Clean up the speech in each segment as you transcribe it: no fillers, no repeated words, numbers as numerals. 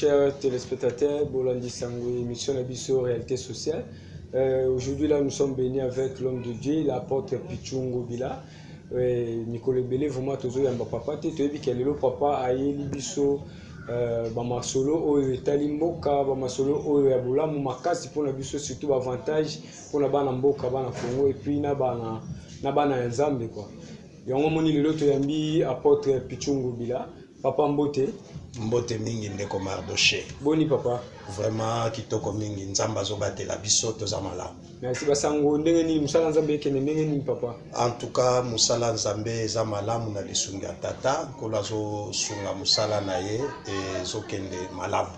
chers téléspectateurs, Bolandi Sangou, émission Abisso Réalité Sociale. Aujourd'hui, là, nous sommes bénis avec l'homme de Dieu, l'apôtre Pichungo Bila. Nicolas Belé, vraiment, toujours yamba papa. Tu as vu que le papa a eu l'Ibisso, Bamasolo, Oyo, Talimboka, Bamasolo, Oyo, Yaboula, Moumakasi pour l'Abisso, surtout avantage pour la Banamboka, Bana Congo, et puis Nabana Nzambe, quoi. Et on m'a dit l'autre yambi, apôtre Pichungo Bila. Papa Mbote. Mbote mingi ndeko Mardoché. Boni papa. Vraiment kitoko mingi nzamba zobate la biso tozamala. Merci basango ndenge ni musala nzambe kene ndenge ni papa. En tout cas musala nzambe zamala muna lisunga tata kola zo sunga musala na ye et zo kende malamu.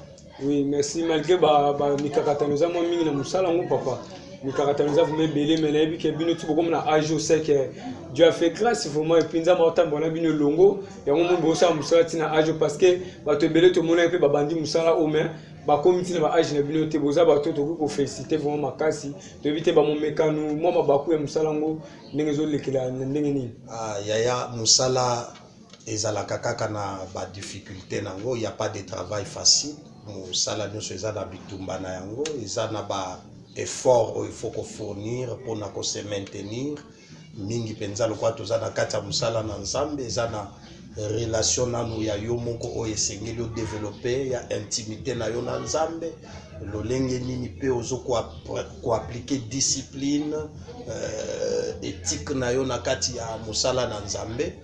Oui, merci malgré ba mikakatano za mo mingi na musala ngo papa. Mikakatano za vume belé mais na bi ke bino tu comme na ajo c'est que Dieu a fait grâce vraiment et puis nzamba otambona bino longo ya ngo mbo sa musala tina ajo parce que ba te belé to mona pe ba bandi musala o mais ba comité na ba age na bino te boza ba to ko féliciter vraiment makasi to éviter ba mo mekanu mo mabaku ya musala ngo ndenge zo lekela ndenge ni yaya musala ezalaka kaka na ba difficulté nango y a pas de travail facile musala nyonso eza na bitumba na yango eza na ba effort il faut qu'on fournir pour na ko se maintenir mingi penza lokwa toza na kati ya musala na nzambe eza na relation nanu ya yo moko oyo esengeli yo développer ya intimité na yo na nzambe lolenge nini pe ozo ko appliquer discipline éthique na yo na kati ya musala na nzambe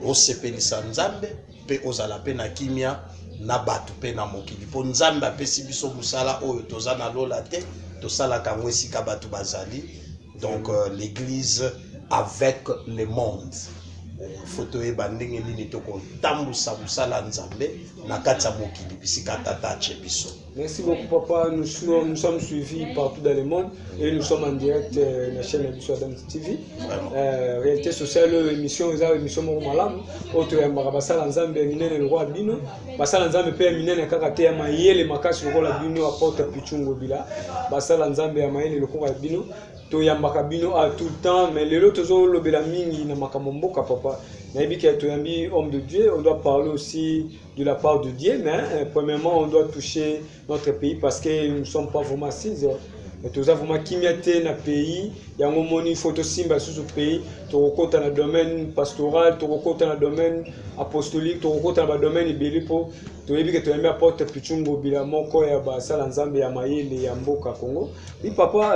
osepelisa nzambe pe ozala pe na kimia na batu pe na mokili po nzambe apesi biso musala oyo toza na lola te tosala kango esika batu bazali donc l'église avec le monde. Photo e bandenge nini toko tambusa musala nzambe na kati ya mokili bisika tata chebiso. Merci beaucoup papa, nous sommes suivis partout dans le monde et nous sommes en direct sur la chaîne Abisso Adam TV. Réalité sociale émission mo malamu auto ya basala nzambe minene le roi bino basala nzambe pe minene kaka te ya mayele makasi lokola bino apôtre Pichungo Bila basala nzambe ya mayele lokola bino to yambaka bino à tout le temps mais les autres zo lobela mingi na makambo mboka papa na yebika to yambi homme de Dieu on doit parler aussi de la part de Dieu mais premièrement on doit toucher notre pays parce que nous ne sommes pas vraiment assis mais tout ça vraiment kimiate na pays yango moni photo simba sous pays to kokota na domaine pastoral to kokota na domaine apostolique to kokota na domaine ibelipo to yebika to yambi apôtre Pichungo Bila moko ya basala nzambe ya mayele ya mboka Congo. Oui papa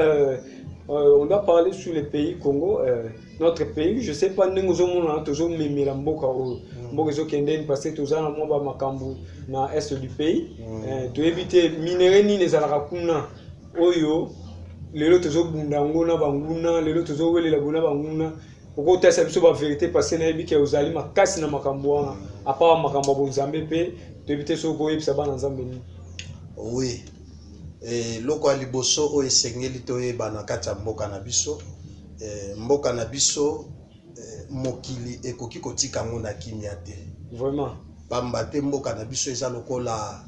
on doit parler sur le pays Congo, notre pays. Je sais pas, nous sommes toujours mis la mboka parce que tous en moba makambu na est du pays. To éviter minerais ni les alakuna oyo les autres zo bundango na banguna les autres zo wele la buna banguna pour que ça soit vérité parce que na ebike ozali makasi na makambu wana à part makambu bonzambe pe to éviter so ko yebisa bana nzambe ni. Oui. Loko ya liboso oyo esengeli toyeba na kati ya mboka na biso mokili ekoki kotika yango na kimia te vraiment pamba te mboka na biso eza lokola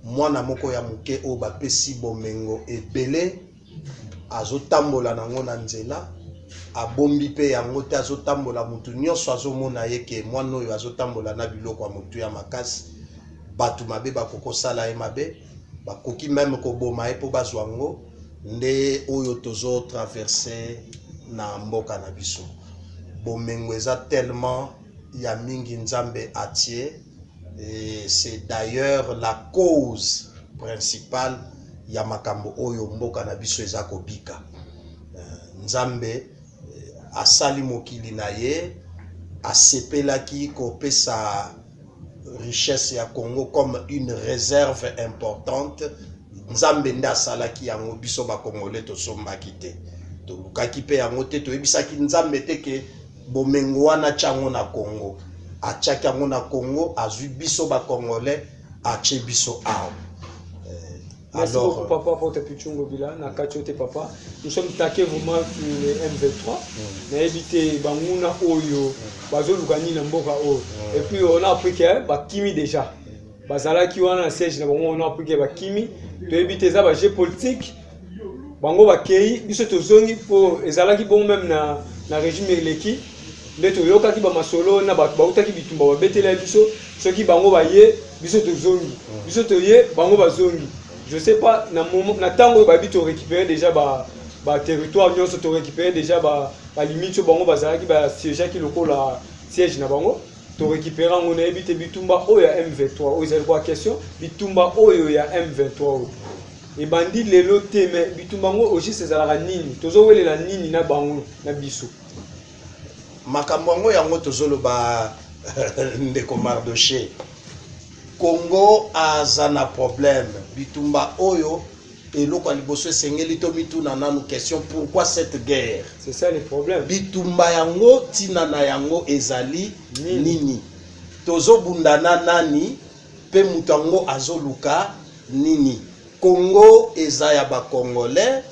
mwana moko ya moke oyo bapesi bomengo ebele azotambola nango na nzela abombi pe yango te azotambola mutu nyonso azomona ye ke mwana oyo azotambola na biloko ya motu ya makasi batu mabe bakokosala ye mabe bakoki même koboma e po bazwa ngo nde oyo tozo traverser na mboka na biso bomengo eza tellement ya mingi nzambe atie et c'est d'ailleurs la cause principale ya makambo oyo mboka na biso eza kobika nzambe asali mokili na ye asepelaki kopesa richesse ya Congo comme une réserve importante nzambe nde asalaki yango biso ba congolais tosombaki te tolukaki pe yango te toyebisaki nzambe te ke bomengo wana tyango na Congo atiaki yango na Congo azwi biso ba congolais atie biso awa. Merci beaucoup papa pour tes Pichungo Bila na kachote papa nous sommes taqués vraiment sur les M23 na éviter banguna oyo bazo lukani na mboka oyo et puis on a appris que ba kimi déjà bazala ki wana siège na bango on a appris que ba kimi to éviter ça ba géopolitique bango ba kei biso tozongi pour ezala ki bon même na régime eleki ndeto yoka ki ba masolo na ba utaki bitumba ba betela biso soki bango ba ye biso to zongi biso to ye bango ba zongi je sais pas na moment na tango ba bito récupérer déjà ba territoire nyonso to récupérer déjà ba limite bango ba zalaki ba siège ki lokola siège na bango to récupérer on a évité bitumba oyo ya M23 oyo quoi question bitumba oyo ya M23 et bandit lelo te mais bitumba ngo aussi c'est la nini tozo wele la nini na bango na biso makambo ngo yango tozolo ba ndeko Mardoché Congo azana problème bitumba oyo et loko liboso sengeli to mituna nanu question pourquoi cette guerre c'est ça le problème bitumba yango tina na yango ezali nini tozo bundana nani pe mutango azoluka nini Congo ezaya ba congolais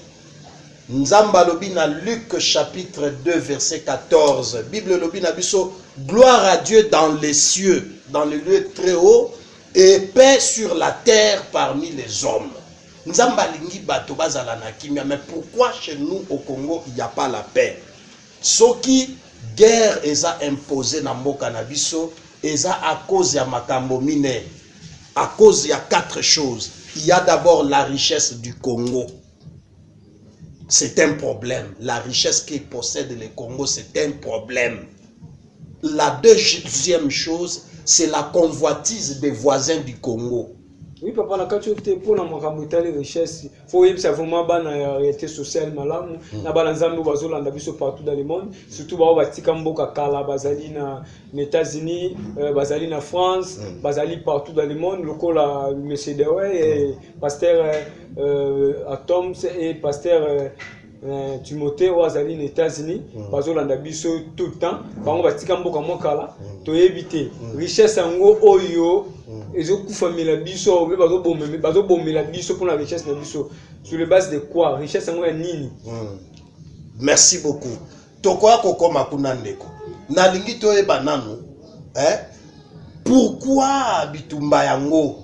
Nzamba lobi na Luc chapitre 2 verset 14 Bible lobi na biso gloire à Dieu dans les cieux dans le lieu très haut et paix sur la terre parmi les hommes. Nzamba lingi bato bazala na kimia mais pourquoi chez nous au Congo il n'y a pas la paix? Soki guerre eza imposé na mboka na biso eza à cause ya makambo mine à cause ya quatre choses. Il y a d'abord la richesse du Congo. C'est un problème. La richesse que possède le Congo, c'est un problème. La deuxième chose, c'est la convoitise des voisins du Congo. Oui, papa, na kati yote pour na makambuta les richesses, faut y ça vraiment ban na réalité sociale malamu, na balanzambo bazolanda biso partout dans le monde, surtout ba batika mboka kala bazali na États-Unis, bazali na France, bazali partout dans le monde, lokola monsieur Dewe et pasteur Atom et pasteur Timothée Wazali aux États-Unis, bazolanda biso tout le temps, bango batika mboka mokala, to éviter richesse ngo oyo ezokufamela biso bazobomela biso pour la richesse na biso sur le base de quoi richesse ngo ya nini. Merci beaucoup. Tokoya kokoma kuna ndeko nalingi toyeba nanu pourquoi bitumba yango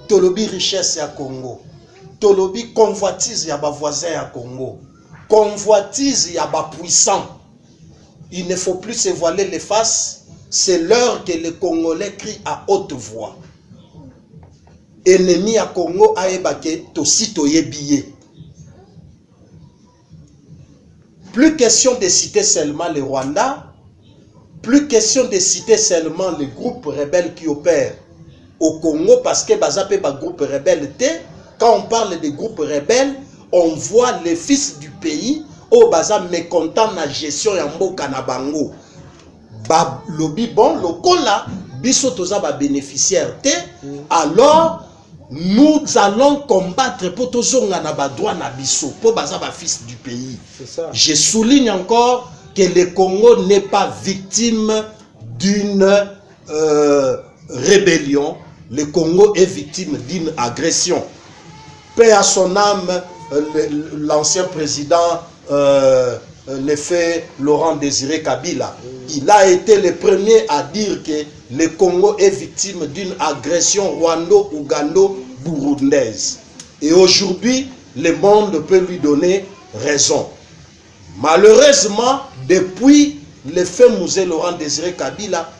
tolobi richesse ya Congo tolobi convoitise ya ba voisins ya Congo convoitise ya ba puissant. Il ne faut plus se voiler les faces. C'est l'heure que les Congolais crient à haute voix. Ennemi à Congo aebake tosi toyebiye. Plus question de citer seulement le Rwanda, plus question de citer seulement les groupes rebelles qui opèrent au Congo parce que bazape ba groupe rebelle té. Quand on parle des groupes rebelles, on voit les fils du pays au baza mécontent na gestion ya mboka na bango. Ba lobi bon lokola biso toza ba bénéficiaire té alors nous allons combattre pour tozonga na ba droit na biso pour baza ba fils du pays. C'est ça. Je souligne encore que le Congo n'est pas victime d'une rébellion. Le Congo est victime d'une agression. Paix à son âme, l'ancien président le fait Laurent Désiré Kabila. Il a été le premier à dire que le Congo est victime d'une agression rwando-ougando-burundaise. Et aujourd'hui, le monde peut lui donner raison. Malheureusement, depuis le fait Mouzé Laurent Désiré Kabila,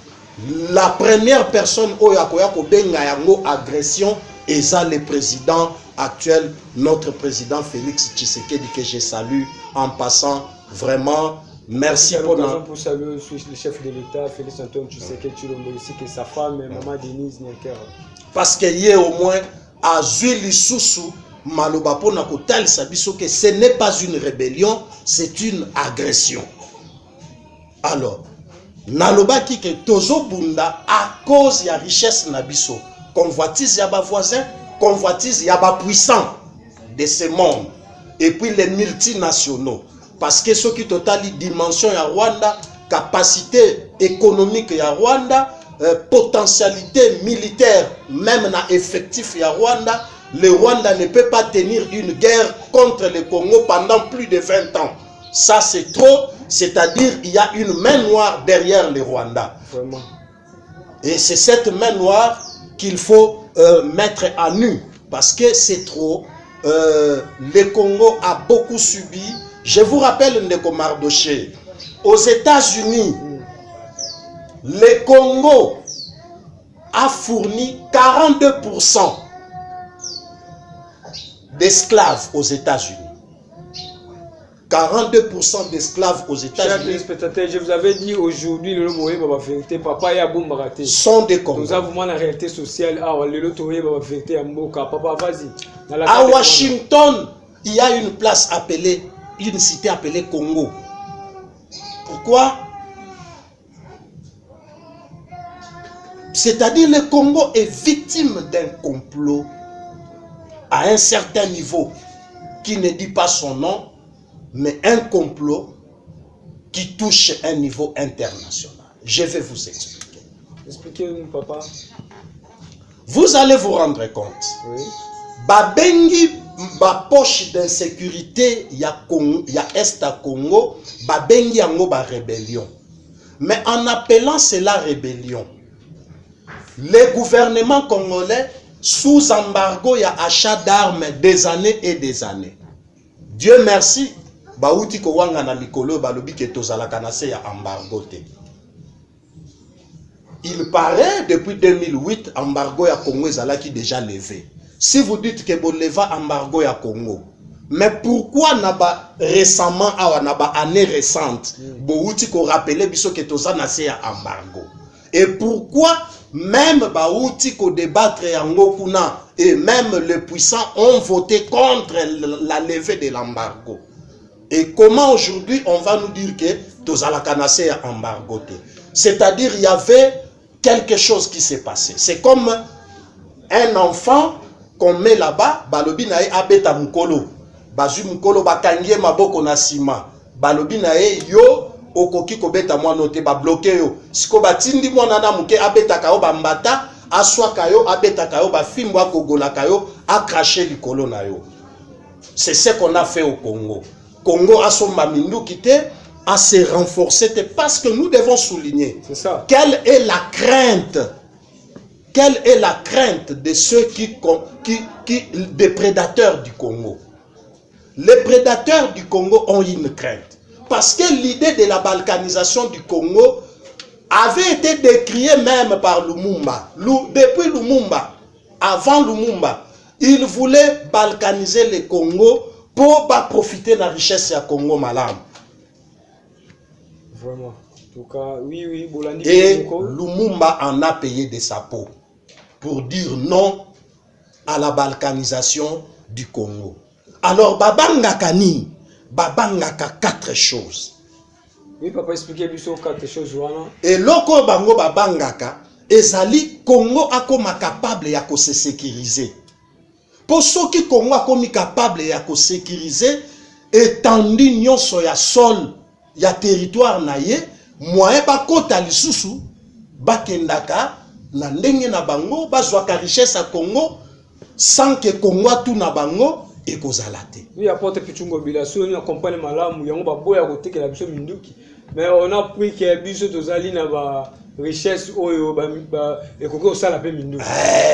la première personne au Yakoyako Benga yango agression est le président actuel, notre président Félix Tshisekedi, que je salue en passant. Vraiment, merci pour saluer le chef de l'État, Félix Antoine Tshisekedi Tshilombo, ici que sa femme, maman Denise Nyakera. Parce qu'il y a au moins à Zuili Soussou, Maloba Pona Kotal Sabiso, que ce n'est pas une rébellion, c'est une agression. Alors, Naloba ki ke Tozo Bunda à cause de la richesse Nabiso, convoitise yaba voisin, convoitise yaba puissant de ce monde, et puis les multinationaux. Parce que ce qui total dimension ya Rwanda, capacité économique ya Rwanda, potentialité militaire, même na effectif ya Rwanda, le Rwanda ne peut pas tenir une guerre contre le Congo pendant plus de 20 ans. Ça c'est trop, c'est-à-dire il y a une main noire derrière le Rwanda. Vraiment. Et c'est cette main noire qu'il faut mettre à nu, parce que c'est trop. Le Congo a beaucoup subi. Je vous rappelle Ndeko Mardoché, aux États-Unis, le Congo a fourni 42% d'esclaves aux États-Unis. 42% d'esclaves aux États-Unis. Chers spectateurs, je vous avais dit aujourd'hui, le mot vérité, papa ya bombaraté. Sont des Congolais. Nous avons la réalité sociale. Ah, le touré vérité à Mboka. Papa, vas-y. À Washington, il y a une place appelée, une cité appelée Congo. Pourquoi? C'est-à-dire le Congo est victime d'un complot à un certain niveau qui ne dit pas son nom, mais un complot qui touche un niveau international. Je vais vous expliquer. Expliquez-nous, papa. Vous allez vous rendre compte. Oui. Babengi ba poche d'insécurité ya Est à Congo, babengi yango ba rébellion. Mais en appelant cela rébellion, le gouvernement congolais sous embargo ya achat d'armes des années et des années. Dieu merci, bauti ko wanga na mikolo balobi ke tozalaka na se ya embargo te. Il paraît depuis 2008 embargo ya Congo ezalaki déjà levé. Si vous dites que vous levez embargo ya Congo, mais pourquoi n'a récemment n'a pas année récente bauti ko rappeler biso ke tozana se ya embargo? Et pourquoi même bauti ko débattre yango kuna et même les puissants ont voté contre la levée de l'embargo? Et comment aujourd'hui on va nous dire que tozalaka na se ya embargo te? C'est-à-dire il y avait quelque chose qui s'est passé. C'est comme un enfant qu'on met là-bas, balobi na ye abeta mukolo, bazui mukolo bakangie maboko na sima, balobi na ye yo okoki kobeta mwana te ba bloqué yo. Siko batindi mwana na muke abeta kayo bambata, aswa kayo abeta kayo ba fimbo akogola kayo, a craché likolo na yo. C'est ce qu'on a fait au Congo. Congo a son maminduki te, à se renforcer parce que nous devons souligner quelle est la crainte. Quelle est la crainte de ceux des prédateurs du Congo? Les prédateurs du Congo ont une crainte. Parce que l'idée de la balkanisation du Congo avait été décriée même par Lumumba. Depuis Lumumba, avant Lumumba, il voulait balkaniser le Congo pour pas profiter de la richesse du Congo malam. Vraiment. En tout cas, oui, Bolandi. Et Lumumba en a payé de sa peau pour dire non à la balkanisation du Congo. Alors, babangaka nini? Babangaka 4 choses. Oui, papa, expliquez-lui sur 4 choses. Et loko bango babangaka, ezali Congo akoma capable ya ko se sécuriser. Pour ceux qui Congo akomi capable ya ko sécuriser, étendu nyonso ya sol, ya territoire na ye, moyen ba kota lisusu, bakendaka, na ndenge na bango, bazwaka richesse à Congo, sans que Congo tout na bango, et kozalate. Oui, apporte Pichungo Bilasso, nous accompagnons malamu, yango ba boya côté que la biso minduki. Mais on a pris que biso tozali na ba richesse oyo ba ekoko sala pe minduki.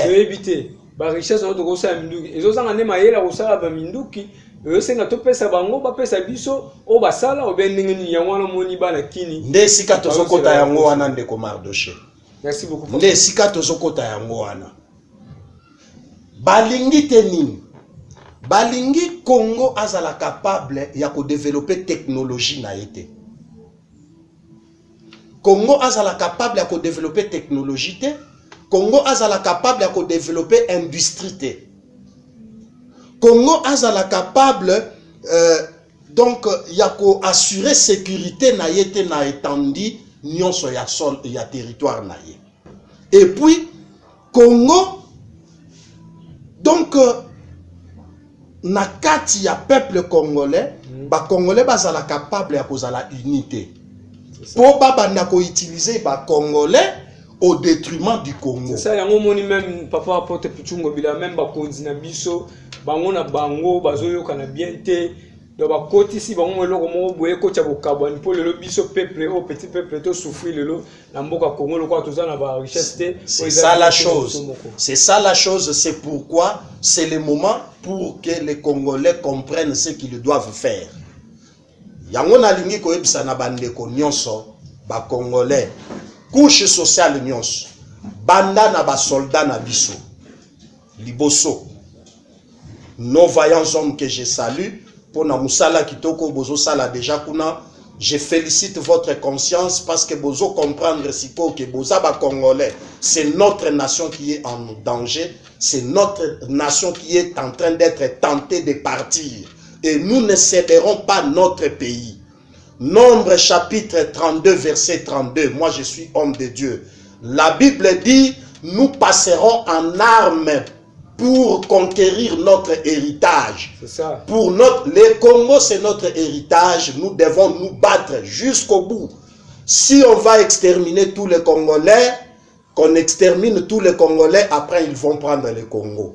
De éviter ba richesse on to sala minduki. Ezo sanga ne mayela ko sala ba minduki. Ezo senga to pesa bango ba pesa biso o ba sala o ben ndenge yango wana moni bana kini. Nde sika tozokota yango wana ndeko Mardoché. Merci beaucoup. Nde sika tozokota yango wana. Balingi tenini. Balingi Congo azala capable ya ko développer technologie na été. Congo azala capable ya ko développer technologie te. Congo azala capable ya ko développer industrie te. Congo azala capable donc ya ko assurer sécurité na été na étendue nyonso ya sol ya territoire na ye. Et puis Congo donc na kati ya peuple congolais, ba congolais bazala capable ya kozala unité. Pour babanda ko utiliser ba congolais au détriment du Congo. C'est ça yango moni même papa apporte Pichungo bila même ba konzina biso bango na bango bazoyoka na bien te. Donc ba koti si bango eloko mo boye ko tya bokabani pour le biso peuple au petit peuple to souffrir lelo na mboka Congo lo kwa tozana ba richesse te. C'est ça la chose. C'est ça la chose, c'est pourquoi c'est le moment pour que les Congolais comprennent ce qu'ils doivent faire. Yango na lingi ko ebisa na bandeko nyonso ba Congolais couche sociale nyonso banda na ba soldat na biso liboso nos vaillants hommes que je salue pour na musala kitoko bozo sala déjà kuna. Je félicite votre conscience parce que vous comprendre que boza ba Congolais, c'est notre nation qui est en danger, c'est notre nation qui est en train d'être tentée de partir. Et nous ne céderons pas notre pays. Nombre chapitre 32, verset 32. Moi, je suis homme de Dieu. La Bible dit, nous passerons en armes pour conquérir notre héritage. C'est ça. Pour le Congo, c'est notre héritage. Nous devons nous battre jusqu'au bout. Si on va exterminer tous les Congolais, qu'on extermine tous les Congolais, après ils vont prendre le Congo.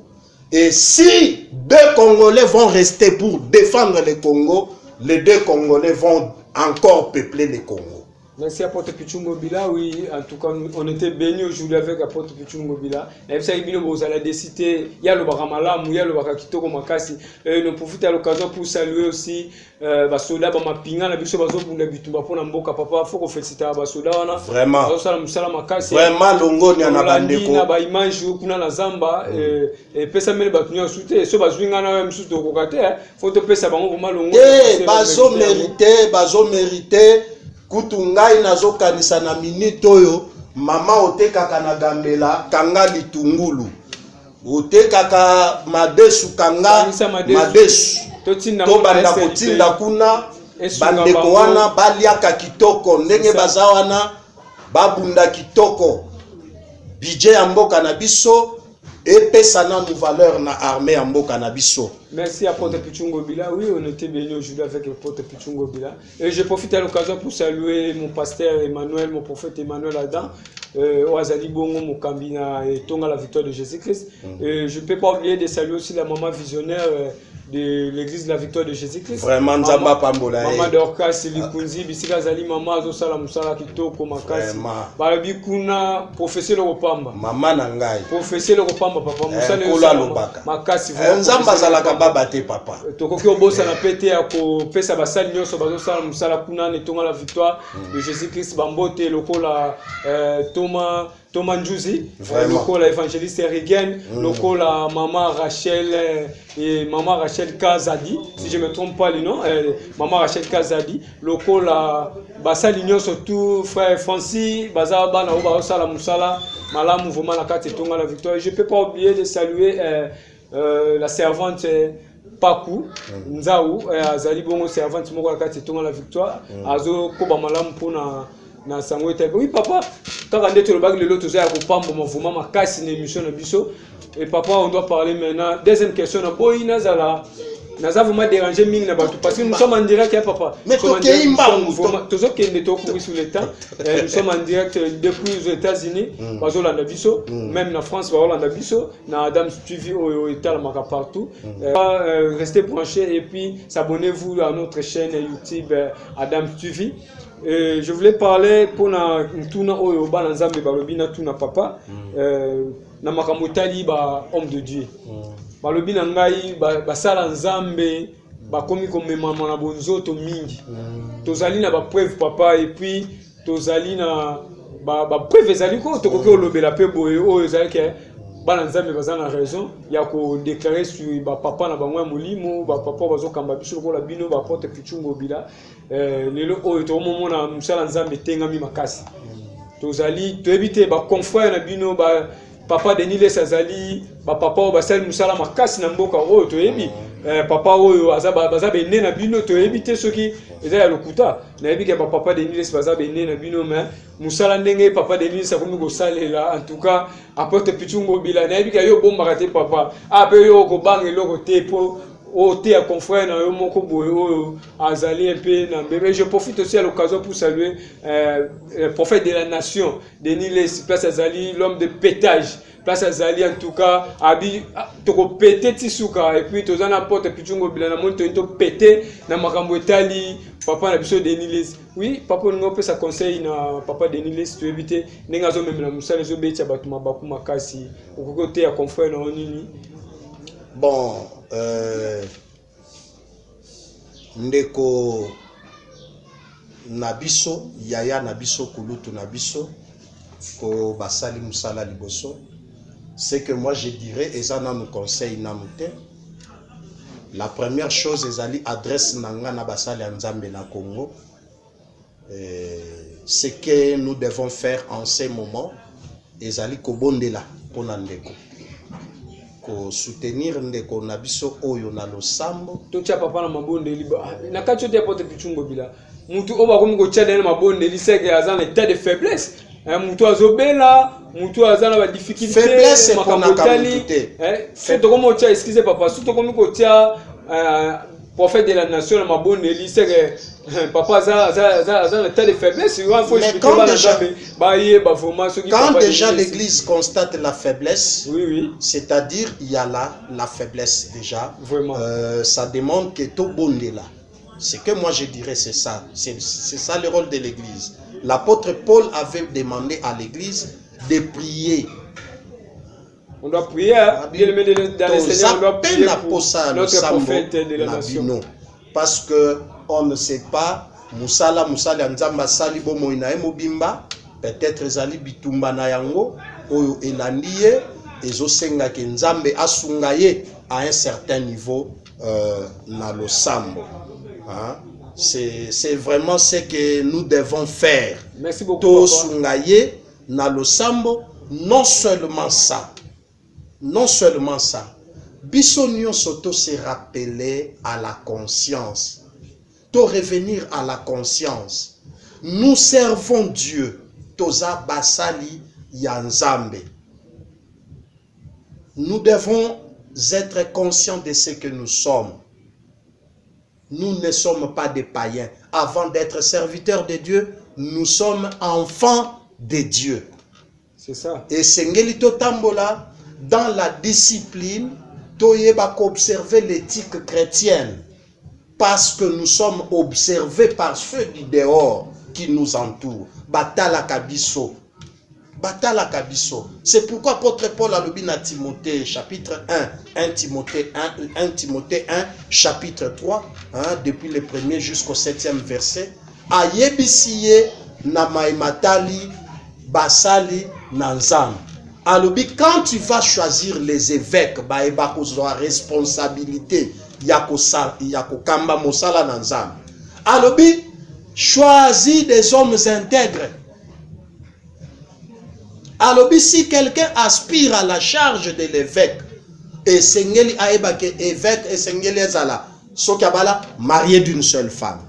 Et si 2 Congolais vont rester pour défendre le Congo, les 2 Congolais vont encore peupler le Congo. Merci à Porte Pichungo Bila. Oui, en tout cas, on était bénis aujourd'hui avec la Porte Pichungo Bila. Et puis, vous allez décider, il y a le Baramala, il y a le Barakitoko Makasi. Nous profitons à l'occasion pour saluer aussi les soldats de Mapinga, la biso bazo pour Bitumba pour Namboka papa, faut qu'on félicite les soldats. Vraiment. Vraiment, longo ni anabandeko. Na ba image kuna na Zamba et pesa mele batunya soute, so bazwinga na même sous kokate, faut te pesa bango vraiment longo. Eh, bazo mérité. Kutungai nazo kanisa na minute oyo mama otekaka na gambela kanga litungulu otekaka madesu kanga madesu to banda kotinda kuna bandeko wana baliaka kitoko ndenge baza wana babunda kitoko budget ya mboka na biso epesa na nous valeur na armée ya mboka na biso. Merci à Porte Pichungo Bila. Oui, on était bénis aujourd'hui avec le Porte Pichungo Bila. Et je profite à l'occasion pour saluer mon pasteur Emmanuel, mon prophète Emmanuel Adam, Oazali Bongo, Mokambina et Tonga la victoire de Jésus-Christ. Je ne peux pas oublier de saluer aussi la maman visionnaire de l'église de la victoire de Jésus-Christ. Vraiment, Nzamba Pambola. Maman Dorcas, Likunzi, Bisika Zali, Maman Azosala Musala Kitoko, Makasi. Barabi Kuna, professeur le Repamba. Maman Nangai. Professeur le Repamba, papa. Musala Kola Lobaka. Makasi. Nzamba Zalaka Babate, papa. Tokoki Obosa na pété à Pesa Basal Nyoso, Bazosala Musala Kuna, Netonga la victoire de Jésus-Christ, Bambote, Lokola, Thomas Njouzi, Lokola évangéliste Erigen, Lokola Maman Rachel et Maman Rachel Kazadi, si je ne me trompe pas le nom, Maman Rachel Kazadi, Lokola Basal Nyoso, surtout frère Francis, Bazaba na Oba Musala, Malam Mouvement la carte et Tonga la victoire. Je ne peux pas oublier de saluer la servante Paku Nzaou, Azali Bongo servante moko la carte et Tonga la victoire, Azo Koba Malam pour na sango ete. Oui papa, kaka ndete le bag le lot toza ya kopamba mouvement makasi na émission na biso. Et papa, on doit parler maintenant. Deuxième question, na boy nazala naza vraiment dérangé mingi na bato parce que nous sommes en direct papa. Mais toke imbangu tozo kende to courir sur le temps. Nous sommes en direct depuis aux États-Unis, bazolanda biso, même na France bazolanda biso, na Adam TV au État maka partout. Restez branchés et puis s'abonnez-vous à notre chaîne YouTube Adam TV. Je voulais parler pour na tuna oyo ba nzambe balobi na tuna papa na makamotali ba homme de Dieu balobi na ngai ba sala nzambe ba komi komema na bonzoto mingi tozali na ba preuve papa et puis tozali na ba preuve ezali ko tokoki olobela pe boye oyo ezali ke bana nzambe baza na raison ya ko déclarer sur ba papa na bango ya molimo ba papa bazokamba biso ko la bino ba Porte Pichungo Bila lelo oyo to momona musala nzambe tengami makasi tozali to éviter ba confrère na bino ba papa Denile Sazali ba papa ba sel musala makasi na mboka oyo to yebi papa oyo baza bene na bino to éviter soki eza ya lokuta na yebi ke ba papa Denile baza bene na bino mais musala ndenge papa Denile sa komi ko salela en tout cas à Porte Pichungo Bila na yebi ke yo bomba te papa ape yo ko bangelo ko te po au thé à confrère na moko boyo azali un peu na bébé. Je profite aussi à l'occasion pour saluer le prophète de la nation Denis place azali l'homme de pétage place azali en tout cas abi toko pété tisuka et puis tozana Porte Pichungo Bila na monto to pété na makambo etali papa na biso Denis. Oui papa ngo pe sa conseil na papa Denis to éviter nenga zo même na musala zo betia batu mabaku makasi okoko thé à confrère na onini. Bon, ndeko nabiso, yaya nabiso, kulutu nabiso, ko basali musala liboso. C'est que moi je dirais, et ça nous conseille namute. La première chose, ezali adresse nanga na basali nzambe na Congo. Ce que nous devons faire en ces moments, ezali kobondela pona ndeko. Ko soutenir ndeko na biso oyo na losambo. Tocha papa na mabonde liba. Na kacho te apote pichungo bila. Mutu oba komi ko tchade na mabonde li seke azan état de faiblesse. Mutu azobela, mutu azana ba difficulté. Faiblesse makona kamutute. Surtout comme ocha excusez papa, surtout comme ko tia prophète de la nation na mabonde li seke papa azan état de faiblesse. Mais quand déjà l'église constate la faiblesse, oui. C'est-à-dire il y a la faiblesse déjà. Vraiment. Ça demande que tout bon est là. Ce que moi je dirais c'est ça. C'est ça le rôle de l'église. L'apôtre Paul avait demandé à l'église de prier. On doit prier, dans le Seigneur, on doit prier pour notre prophète de la nation. Parce que on ne sait pas, Musala Nzamba Sali Bomo Inae Mobimba, peut-être Zali Bitumba na yango, Oyo Elandiye, Ezo Senga Kenzambe Asungaye à un certain niveau na lo sambo. C'est vraiment ce que nous devons faire. Merci beaucoup. To Sungaye na lo sambo, non seulement ça. Bissonion Soto se rappeler à la conscience. To revenir à la conscience. Nous servons Dieu. Toza Basali Yanzambe. Nous devons être conscients de ce que nous sommes. Nous ne sommes pas des païens. Avant d'être serviteurs de Dieu, nous sommes enfants de Dieu. C'est ça. Et Sengeli Totambola, dans la discipline, Toyeba observer l'éthique chrétienne. Parce que nous sommes observés par ceux du dehors qui nous entourent. Batala Kabiso. C'est pourquoi apôtre Paul a le bin à Timothée, chapitre 1, 1 Timothée 1, chapitre 3, depuis le 1er jusqu'au 7e verset. Ayebisiye na maimatali basali nanzam. Alobi, quand tu vas choisir les évêques, baeba kozwa responsabilité yako kamba mosala nanzam. Alobi, choisis des hommes intègres. Alobi, si quelqu'un aspire à la charge de l'évêque, et Sengeli aeba ke évêque et Sengeli ezala, sokabala marié d'une seule femme.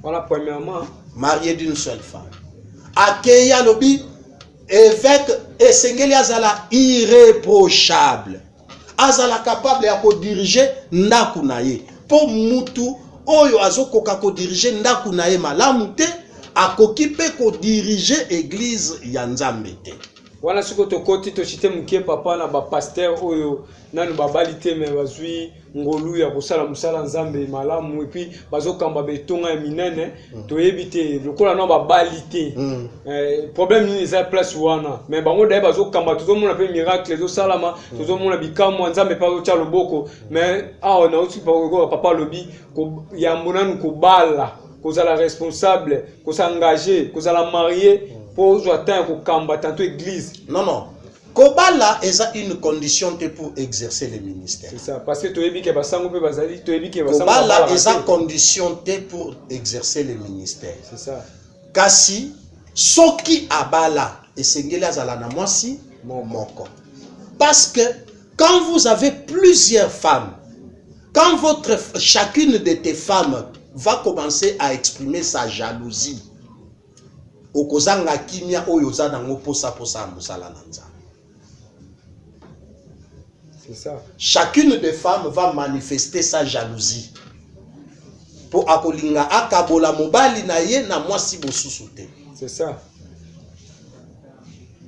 Voilà, premièrement. Marié d'une seule femme. Akei alobi, évêque et Sengeli azala irréprochable. Azala capable ya ko diriger ndaku na ye. Po mutu oyo azokoka ko diriger ndaku na ye malamu te, akoki pe ko diriger église ya Nzambe te. Voilà ce que tu côté to chite mukie papa na ba pasteur oyo nanu babalite me bazui ngolu ya kosala musala Nzambe malamu et puis bazokamba betonga minene to yebite lokola na babalite problème ni za place wana mais bango dai bazokamba tozomona pe miracle zo salama tozomona bikamo Nzambe pa ko tya loboko mais na uti papa lobi ko ya monanu ko bala kozala responsable kozala engagé kozala marié pour atteindre ko kamba tanto église. Non. Kobala est une condition pour exercer le ministère. C'est ça, parce que tu es bien que basango pe bazali, tu es bien que basango. Kobala est une condition pour exercer le ministère. C'est ça. Kasi soki abala esengeli azala na mwasi moko. Parce que quand vous avez plusieurs femmes, quand chacune de tes femmes va commencer à exprimer sa jalousie, okozanga kimia oyo za nango posa musala nanza. C'est ça. Chacune des femmes va manifester sa jalousie. Pour akolinga akabola mobali na ye na mwasi bosusu te. C'est ça.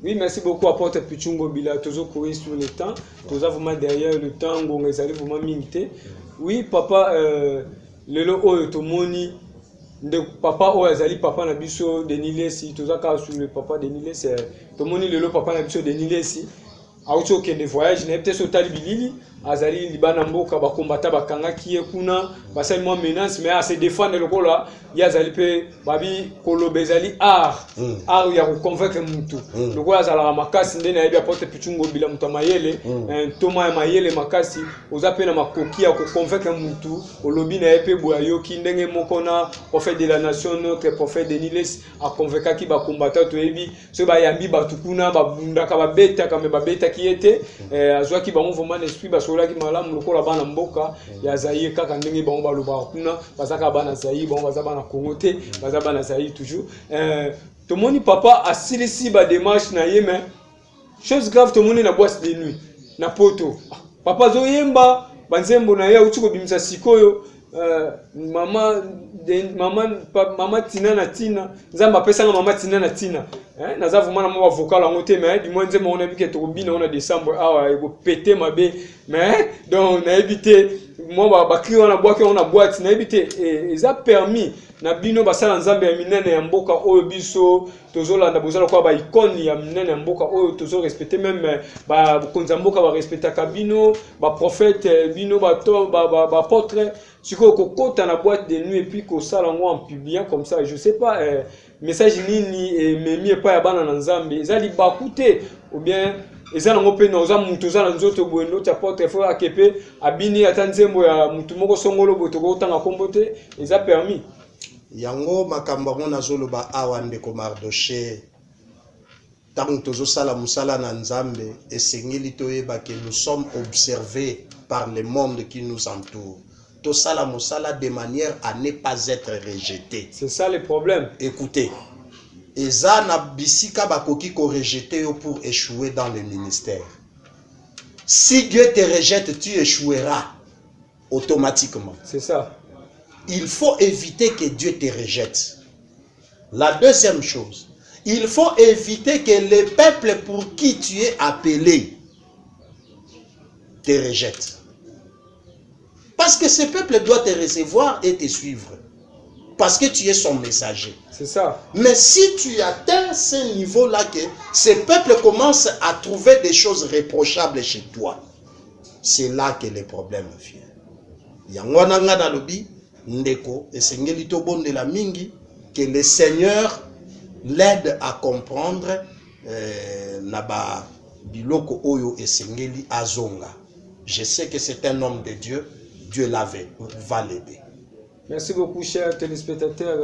Oui, merci beaucoup apôtre Pichungo Bila, toujours courir sur le temps, toujours vraiment derrière le temps, on est allé vraiment minter. Oui, papa, lelo oyo tomoni de papa o azali papa na biso Denilesi tozaka sur le papa Denilesi tomoni lelo papa na biso Denilesi auto ke de voyage na peut-être au tali bilili azali libana mboka ba combattant ba kangaki ye kuna ba sali mo menace mais à se défendre lokola ya azali pe babi koloba ezali art ya ko convaincre mutu lokola azala makasi ndene ya bia porte pichungo bila mutu mayele toma ya mayele makasi oza pe na makoki ya ko convaincre mutu olobi na epe boyoki ndenge moko na prophète de la nation notre prophète Denis a convaincre ki ba combattant to ebi so ba yambi batukuna ba bundaka ba beta kame ba beta ki ete azwa ki ba mouvement esprit ba sola ki malamu lokola bana mboka ya zaïe kaka ndenge ba ba loba kuna bazaka bana zaïe ba baza bana Congo te baza bana zaïe toujours to moni papa asilisi ba démarche na ye mais chose grave to moni na boîte de nuit na poto papa zo yemba banzembo na ya uti ko bimisa sikoyo mama tina na tina nzamba pesa nga mama tina na tina naza vraiment na mo avocat la ngote mais du moins nzembo on a vu que to bina on a décembre awa ego péter mabe mais donc na éviter moi ba client na boîte on a boîte na éviter ils a permis na bino basala nzambe ya minene ya mboka oyo biso tozolanda bozala kwa ba icône ya minene ya mboka oyo tozo respecter même ba konza mboka ba respecter kabino ba prophète bino ba apôtre siko kokota na boîte de nuit et puis ko sala ngo en publiant comme ça je sais pas message nini memi pas ya bana na nzambe ezali bakute ou bien ezana ngo pe na oza mutu za nzoto bwendo ta porte faut akepe abini atanzembo ya mutu moko songolo boto ko tanga kombote eza permis yango makambo ngo nazoloba awa ndeko Mardoché tango tozosala musala na nzambe esengeli toyeba que nous sommes observés par le monde qui nous entoure. Tosala musala de manière à ne pas être rejeté. C'est ça le problème. Écoutez, eza na bisika bakoki ko rejeter pour échouer dans le ministère. Si Dieu te rejette, tu échoueras automatiquement. C'est ça. Il faut éviter que Dieu te rejette. La deuxième chose, il faut éviter que le peuple pour qui tu es appelé te rejette. Parce que ce peuple doit te recevoir et te suivre. Parce que tu es son messager. C'est ça. Mais si tu atteins ce niveau-là, que ce peuple commence à trouver des choses reprochables chez toi, c'est là que le problème vient. Yangwananga na lobi, ndeko, esengeli to bonde la mingi, que le Seigneur l'aide à comprendre naba biloko oyo esengeli azonga. Je sais que c'est un homme de Dieu. Dieu va l'aider. Merci beaucoup, chers téléspectateurs.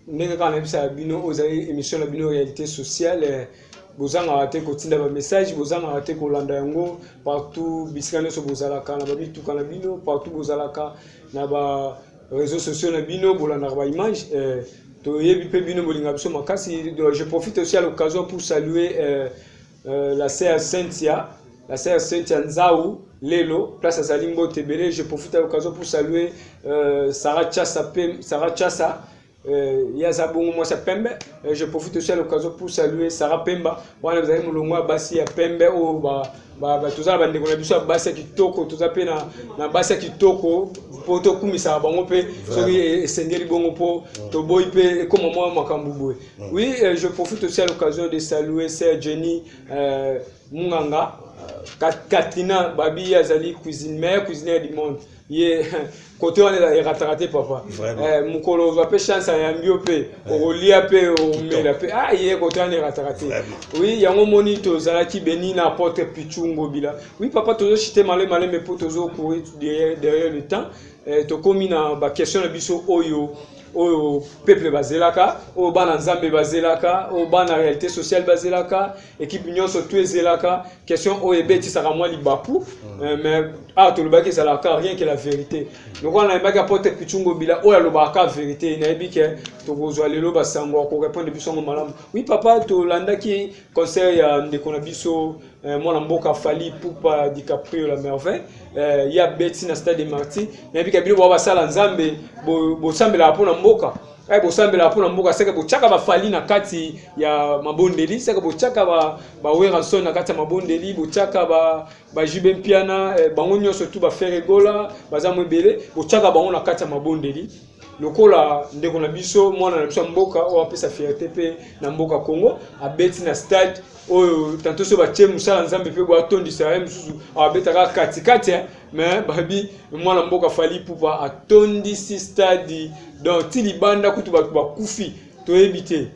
Nous avons une émission de la réalité sociale. Vous avez raté un message, vous avez raté partout, partout, réseaux sociaux, image. Je profite aussi à l'occasion pour saluer la sœur Cynthia. La sœur Cynthia Nzaou, Lelo, place à Salimbo Tebele. Je profite à l'occasion pour saluer Sarah Chassa, Yazabongo Mwasa Pembe. Je profite aussi à l'occasion pour saluer Sarah Pemba. Voilà, vous avez mon Bassi à Pembe, tout ça, on a vu ça, Bassi qui toko, tout ça, na Bassi qui toko, pour tout comme ça, bon, pe, sorry, Sendeli Bongo po, Toboy pe, comme moi, Makambouboy. Oui, je profite aussi à l'occasion de saluer Sœur Jenny Munganga. Katina Babi Azali cuisine meilleure cuisinière du monde. Côté on est raté papa. Mukolo va pe chance à Yambiope, Olia pe o mela pe. Ah hier côté on est raté. Oui, yango moni to zalaki beni na porte pichungo bila. Oui papa toujours chité malé mais pour toujours courir derrière le temps. To komi na ba question na biso oyo au peuple bazelaka, au bana nzambe bazelaka, au bana réalité sociale bazelaka, équipe union surtout zelaka, question au ebeti saka moi libapu, mais tout le baki ça la rien que la vérité. Donc on a pas apporter pichungo bila o ya lobaka vérité na ebi ke to kozwa lelo basango ko répondre biso malamu. Oui papa to landa ki conseil ya ndeko na biso moi na mboka fali pour pas DiCaprio la merveille. Il y a beti na stade de Marty, na ebi ke bilo ba sala nzambe bo sambela pona mboka bosambela pona mboka seka bochaka bafali na kati ya mabondeli seka bochaka ba weranson na kati ya mabondeli bochaka ba jube mpiana bango nyonso tu ba feregola baza mwebele bochaka bango na kati ya mabondeli lokola ndeko na biso mwana na biso mboka o apesa fierté pe na mboka Congo abeti na stade oyo tanto so batie musala nzambe pe bo atondisa ya mususu abetaka katikati mais babi mwana mboka fali pupa atondisi stade donc tilibanda kutu bakufi toyebite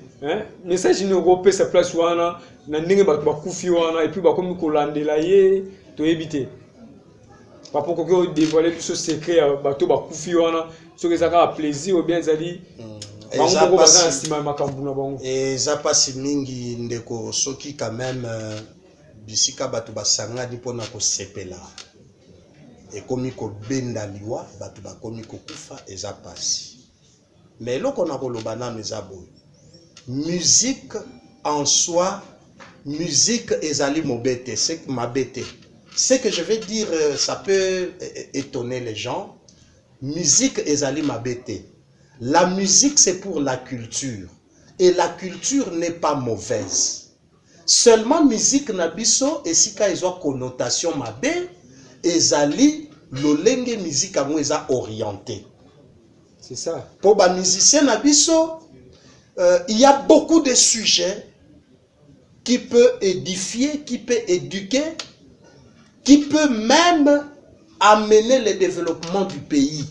message ni kopesa place wana na ndenge bakufi wana et puis bakomi kolandela ye toyebite papa ko dévoiler tout ce secret bato bakufi wana so kezaka plaisir ou bien zali eza pasi mingi ndeko soki quand même bisika bato basangani mpona kosepela ekomi kobenda liwa bato bakomi kokufa eza pasi mais eloko na koloba nano eza boye musique en soi musique ezali mobete c'est mabete. Ce que je vais dire, ça peut étonner les gens. Musique ezali mabete. La musique, c'est pour la culture. Et la culture n'est pas mauvaise. Seulement musique na biso esika ezwa connotation mabe ezali lolenge musique ango eza orienté. C'est ça. Pour ba musicien na biso, il y a beaucoup de sujets qui peut édifier, qui peut éduquer, qui peut même amener le développement du pays.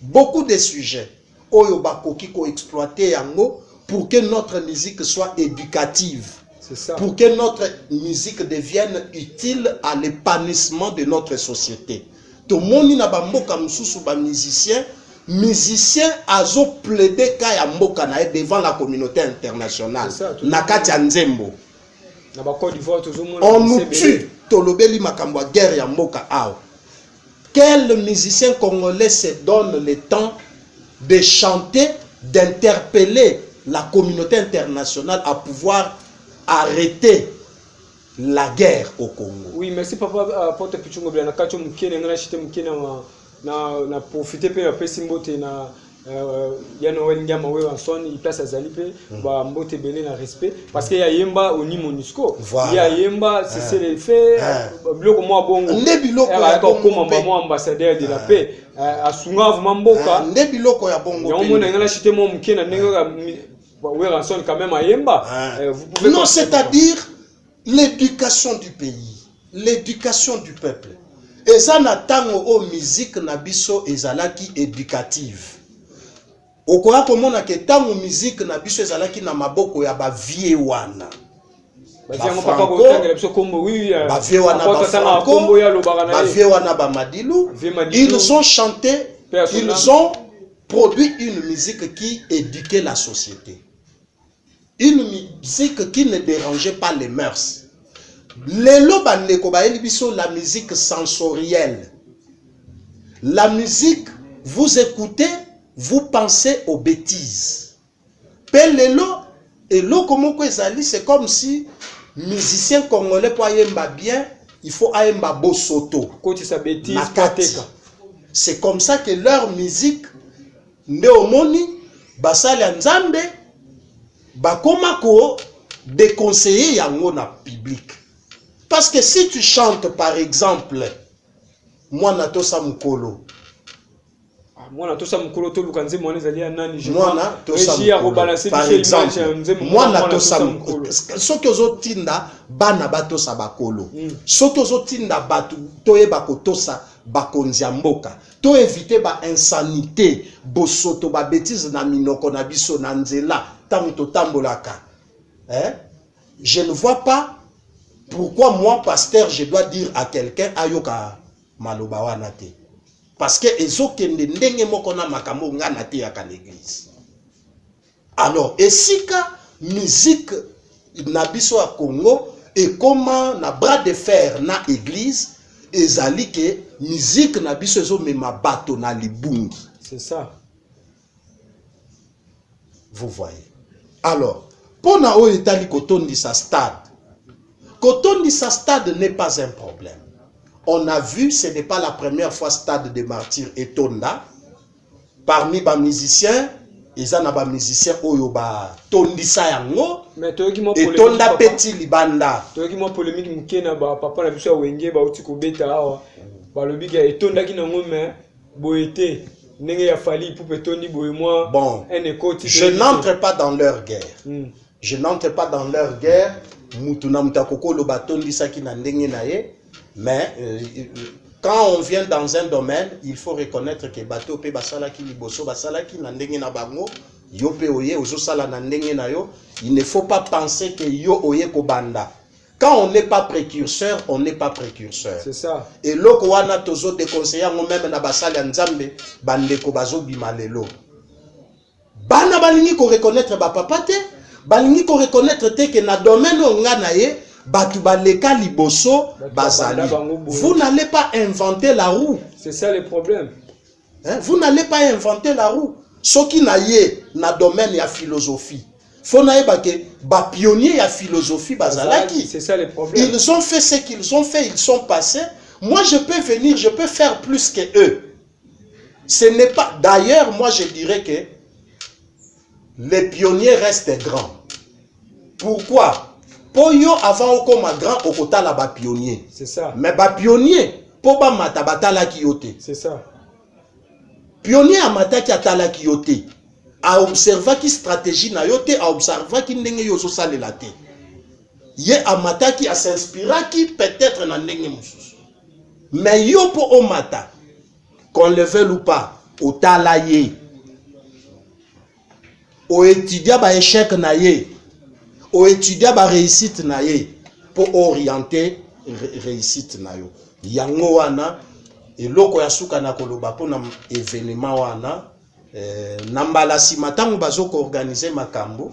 Beaucoup de sujets. Oyo bakoki ko exploiter yango pour que notre musique soit éducative. C'est ça. Pour que notre musique devienne utile à l'épanouissement de notre société. Tout le monde na bamboka mususu ba musicien azo plaider kaya mboka na devant la communauté internationale. Nakati ya nzembo. Na ba Côte d'Ivoire on nous tue. Tolobeli makambo ya guerre ya mboka ao. Quel musicien congolais se donne le temps de chanter, d'interpeller la communauté internationale à pouvoir arrêter la guerre au Congo? Oui, merci papa porte pichungo bla na kacho mukene ngana chite mukene na profiter pe ya pesi mbote na ya Noël Ngama we Anson il place azali pe ba mbote belé na respect parce que ya yemba oni MONUSCO ya yemba c'est le fait biloko mo bongo nde biloko ya bongo comme ambassadeur de la paix asunga vraiment mboka nde biloko ya bongo ya mona ngana chite mo mukene ndenge we Anson quand même ayemba non, c'est-à-dire l'éducation du pays, l'éducation du peuple. Et ça n'attend aux musique na biso ezalaki éducative. Okoya komona ke tango musique na biso ezalaki na maboko ya ba vie wana. Ba vie wana ba madilu. Ils ont chanté, ils ont produit une musique qui éduquait la société. Une musique qui ne dérangeait pas les mœurs. La musique sensorielle. La musique, vous écoutez, vous pensez aux bêtises. C'est comme si musicien congolais pour yemba bien, il faut yemba bosoto. C'est comme ça que leur musique, neomoni, basali nzambe, bakoma ko déconseiller yango na public. Parce que si tu chantes par exemple Mwana Tosa Mukolo, Mwana Tosa Mukolo to lukanze mwana zali ya nani Mwana Tosa Mukolo par exemple Mwana Tosa Mukolo soki ozotinda bana batosa bakolo soki ozotinda batu toyeba kotosa bakonzi ya mboka to éviter ba insanité bosoto ba bêtise na minoko na biso na nzela tango totambolaka. Je ne vois pas pourquoi moi pasteur je dois dire à quelqu'un ayoka maloba wana te parce que ezokende ndenge moko na makambo ngana te ya ka l'église. Alors esika musique na biso ya Congo et comment na bras de fer na église ezali ke musique na biso ezomema bato na libungi. C'est ça. Vous voyez. Alors, pour na o etali kotondi sa stade. Kotondi sa stade n'est pas un problème. On a vu, ce n'est pas la première fois stade de martyrs etonda. Parmi les musiciens, ils en ont des musiciens oyo ba tondisa yango. Mais toi qui m'as etonda petit libanda. Toi qui m'as polémique mukena ba papa na biso wenge ba uti ko beta awa. Ba lobi ka etonda ki nango mais boete Bon, je n'entre pas dans leur guerre. Je n'entre pas dans leur guerre. Mais quand on vient dans un domaine, il faut reconnaître que bateau pe basala ki liboso basala ki na ndenge na bango yo pe oye ozo sala na ndenge na yo. Il ne faut pas penser que yo oye ko banda. Quand on n'est pas précurseur, on n'est pas précurseur. C'est ça. Et loko wana tozo de conseiller même na basala nzambe bande ko bazo bimalelo. Bana balingi ko reconnaître ba papa te, balingi ko reconnaître te que na domaine nga na ye batu baleka liboso bazali. Vous n'allez pas inventer la roue. C'est ça le problème. Hein? Vous n'allez pas inventer la roue. Ce qui na ye na domaine ya philosophie. Faut naïba que ba pionnier ya philosophie bazalaki. C'est ça le problème. Ils ont fait ce qu'ils ont fait, ils sont passés. Moi je peux venir, je peux faire plus que eux. Ce n'est pas. D'ailleurs, moi je dirais que les pionniers restent grands. Pourquoi? Pour yo avant au comme grand au kota la ba pionnier. C'est ça. Mais ba pionnier pour ba matabata la kiyote. C'est ça. Pionnier a mataki atala kiyote. A observer qui stratégie na yote, a observer qui ndenge yozo sale la te. Ye a mataki a s'inspirer qui peut-être na ndenge mususu. Mais yo po o mata, qu'on le veuille ou pas, au tala ye. O étudier ba échec na ye. O étudier ba réussite na ye. Pour orienter réussite na yo. Yango wana, et loko ya suka na koloba po na événement wana, nambala si matango bazoko organiser makambo,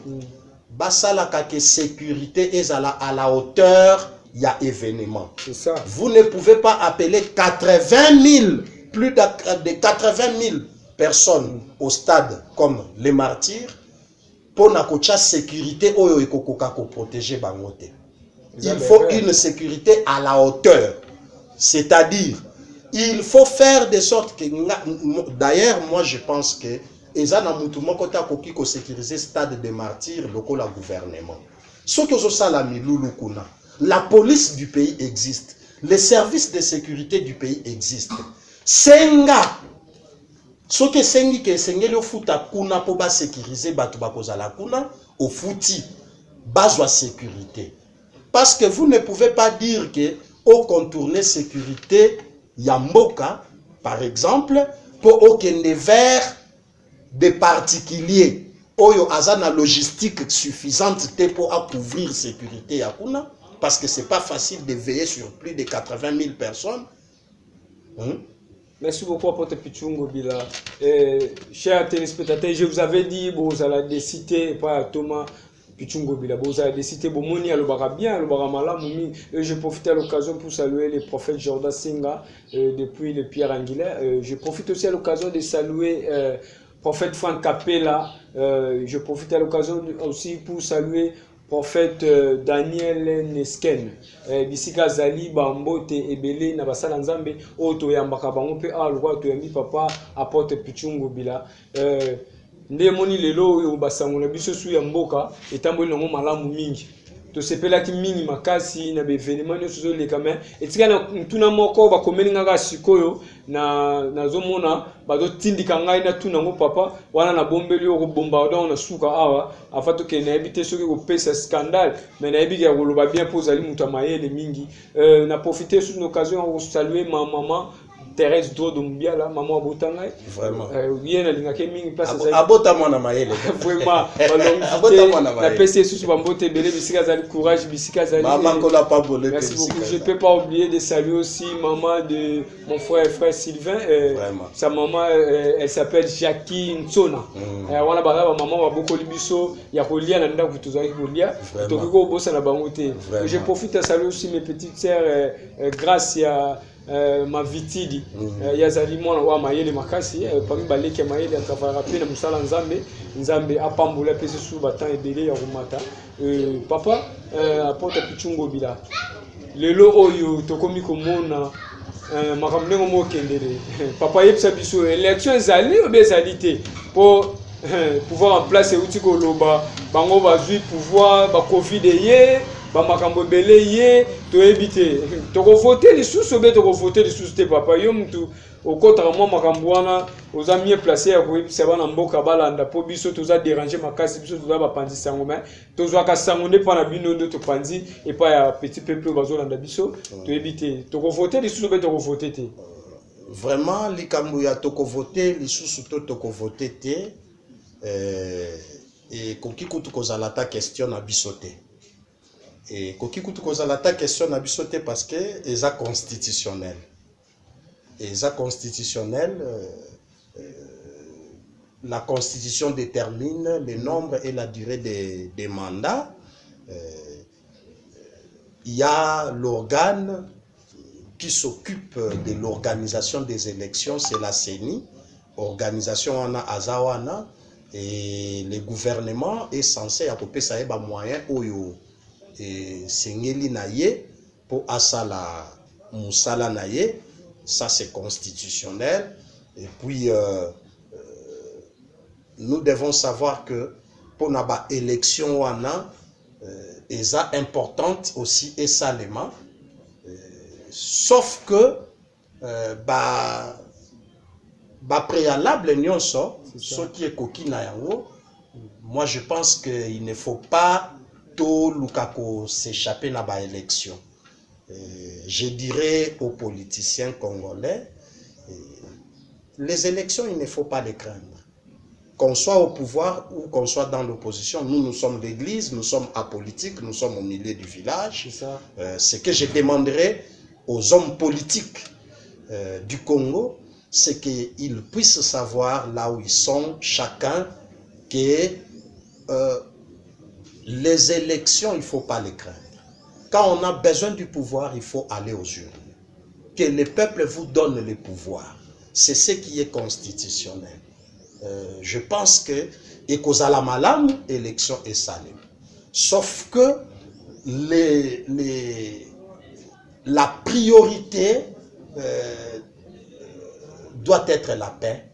basala kake sécurité ezala à la hauteur ya événement. C'est ça. Vous ne pouvez pas appeler 80 000, plus de 80 000 personnes au stade comme les martyrs pour na kocha sécurité oyo ekokoka ko protéger bangote. Il faut une sécurité à la hauteur. C'est-à-dire, il faut faire de sorte que, d'ailleurs, moi je pense que Ezana Moutouma Kota Koki ko sécuriser stade des martyrs, loko la gouvernement. Ce que ça la police du pays existe, les services de sécurité du pays existent. Senga, ce que sengi que sengeli au futa kuna po ba sécuriser batu bakozala kuna au futi bazwa sécurité. Parce que vous ne pouvez pas dire que au contourner sécurité Yamboka, par exemple, pour aucun vers des particuliers, oyo azana logistique suffisante pour couvrir sécurité yakuna, parce que c'est pas facile de veiller sur plus de 80 000 personnes. Merci beaucoup à Porte Pichungo Bila. Chers téléspectateurs, je vous avais dit, bon, vous allez décider, pas Thomas Pichungo Bila, bon, vous allez décider, bon, Moni Alobara bien, Alobara Malam, je profite à l'occasion pour saluer le prophète Jordan Senga depuis le Pierre Angulaire. Je profite aussi à l'occasion de saluer prophète Franck Capella. Je profite à l'occasion aussi pour saluer prophète Daniel Nesken. Bisika Zali Bambote Ebele Nabasala Nzambe Oto Yambaka Bango pe alwa to yambi papa apporte Pichungo Bila. Nde moni lelo yo basango na biso su ya mboka etamboli nango malamu mingi. To sepela ki mingi makasi na be événement nyoso zo lekame etika na tuna moko ba komeli ngaka sikoyo na zomona bazo tindika ngai na tuna ngo papa wana na bombeli yo ko bomba da na suka awa afato ke na ebite soki ko pesa scandale mais na ebiki ya koloba bien pour zali muta mayele mingi. Na profiter sur l'occasion pour saluer ma maman Thérèse Dodo Mbiala, maman Abotangai. Vraiment. Bien à l'ingake mingi place ça. Abota mwana mayele. Vraiment. Abota mwana mayele. La PC sous Bambote Belé bisika zali courage bisika zali. Maman ko la pas volé. Merci beaucoup. Je peux pas oublier de saluer aussi maman de mon frère Sylvain. Vraiment. Sa maman elle s'appelle Jackie Nsona. Wana baba maman wa boko libiso ya kolia na ndako tozaki kolia. Tokiko bossa na bangote. Je profite à saluer aussi mes petites sœurs grâce à ma vitidi yazali mwana wa mayele makasi parmi baleke mayele akavara pe na musala nzambe apambola pese su batan ebele ya rumata papa apota Pichungo Bila lelo oyo tokomi komona makambo ngo kendele papa yebisa biso élection ezali obezalité pour pouvoir en place uti koloba bango bazui pouvoir ba covid ye ba makambo belé ye to éviter to voter les sous obe to voter les sous te papa yo mtu okotaka mwa makambo wana oza mieux placé ya koyebisa bana mboka balanda mpo biso toza dérange makasi biso toza bapanzi sango me tozwaka sango nde mpa na bino nde topanzi epai ya petit peuple oyo bazolanda biso toyebi te tokovote lisusu mpe tokovote te. Vraiment likambo ya tokovote lisusu to tokovote te ekoki kutu kozala ta question na biso te. Ekoki kutu kozala ta question na biso te parce que eza constitutionnel. Eza constitutionnel, la constitution détermine le nombre et la durée des mandats. Il y a l'organe qui s'occupe de l'organisation des élections, c'est la CENI, organisation wana azawana, et le gouvernement est censé apporter ça ba moyen oyo et sengeli naye pour asala musala naye, ça c'est constitutionnel. Et puis nous devons savoir que pour naba élection wana eza importante aussi et salement. Sauf que préalable nyonso ce qui est kokina yango, moi je pense qu'il ne faut pas tout lukako s'échapper na ba élection. Je dirais aux politiciens congolais, les élections il ne faut pas les craindre. Qu'on soit au pouvoir ou qu'on soit dans l'opposition, nous sommes l'église, nous sommes apolitiques, nous sommes au milieu du village. Ce que je demanderais aux hommes politiques du Congo, c'est qu'ils puissent savoir là où ils sont, chacun, que les élections, il ne faut pas les craindre. Quand on a besoin du pouvoir, il faut aller aux urnes. Que le peuple vous donne le pouvoir. C'est ce qui est constitutionnel. Je pense que Ekozala Malam, élection est salée. Sauf que la priorité doit être la paix.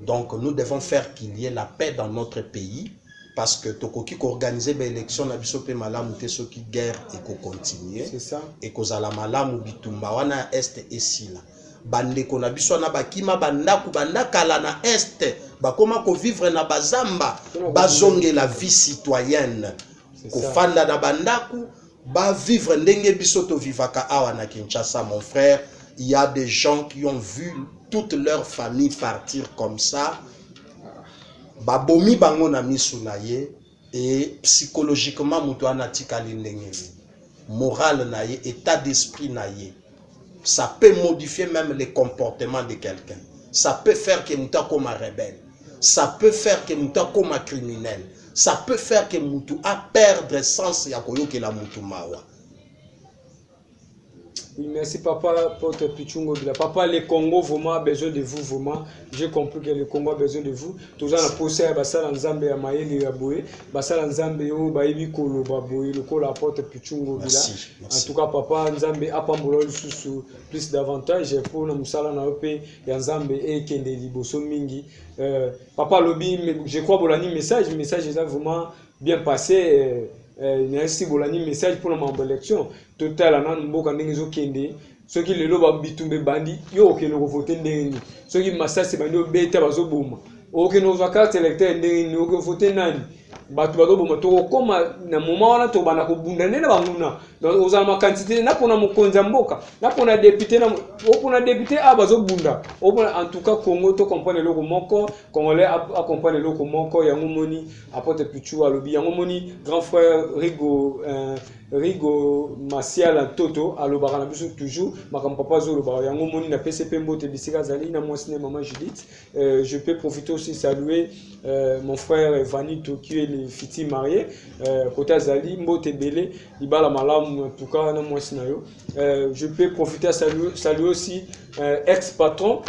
Donc nous devons faire qu'il y ait la paix dans notre pays, parce que tokoki ko organiser ba élection na biso pe malamu te soki guerre et ko continuer. C'est ça. Et kozala malamu bitumba wana est et sila. Bandeko na biso na bakima bandaku bandakala na est bakoma ko vivre na bazamba bazonge la vie citoyenne ko fanda na bandaku ba vivre ndenge biso to vivaka awa na Kinshasa. Mon frère, il y a des gens qui ont vu toute leur famille partir comme ça, babomi bango na misu na ye, et psychologiquement mutu anatikali ndenge moral na ye, état d'esprit na ye. Ça peut modifier même les comportements de quelqu'un. Ça peut faire que mutu comme un rebelle. Ça peut faire que mutu comme un criminel. Ça peut faire que mutu a perdre sens ya koyoke la mutu mawa. Oui, merci papa pour te pichungo. Papa, le Congo vraiment a besoin de vous, vraiment. J'ai compris que le Congo a besoin de vous. Tous en a posé à Bassal Nzambe à Maïli Raboué. Bassal Nzambe au Baïbi Kolo Baboué. Le Kolo apporte pichungo. En tout cas, papa Nzambe a pas moulé sous plus d'avantages pour le Moussala Naope et Nzambe et Kende Liboso Mingi. Papa Lobi, je crois que le message est vraiment bien passé. Il y a un message pour la élection. Total, on a mboka ndenge zo kende. Ceux qui le loba bitumbe bandi, yo ke no voter ndenge. Ceux qui massacre bandi obeta bazo boma. O ke no carte électeur ndenge no ke voter nani. Batu bazo boma to koma na moment wana to bana ko bunda nena banguna. Donc ozala ma quantité na pona mokonzi mboka. Na pona député na opona député abazo bunda. Opona en tout cas Congo to comprendre loko moko, Congolais accompagne loko moko yango moni apporte pichu alobi yango moni grand frère Rigo Martial Toto alobaka na biso toujours makam papa zo lobaka yango moni na PCP mbote bisika zali na moi ciné maman Judith. Je peux profiter aussi saluer mon frère Vanito qui est le fiti marié côté Zali mbote belé ibala malamu en tout cas na moi ciné yo. Je peux profiter à saluer aussi ex-patron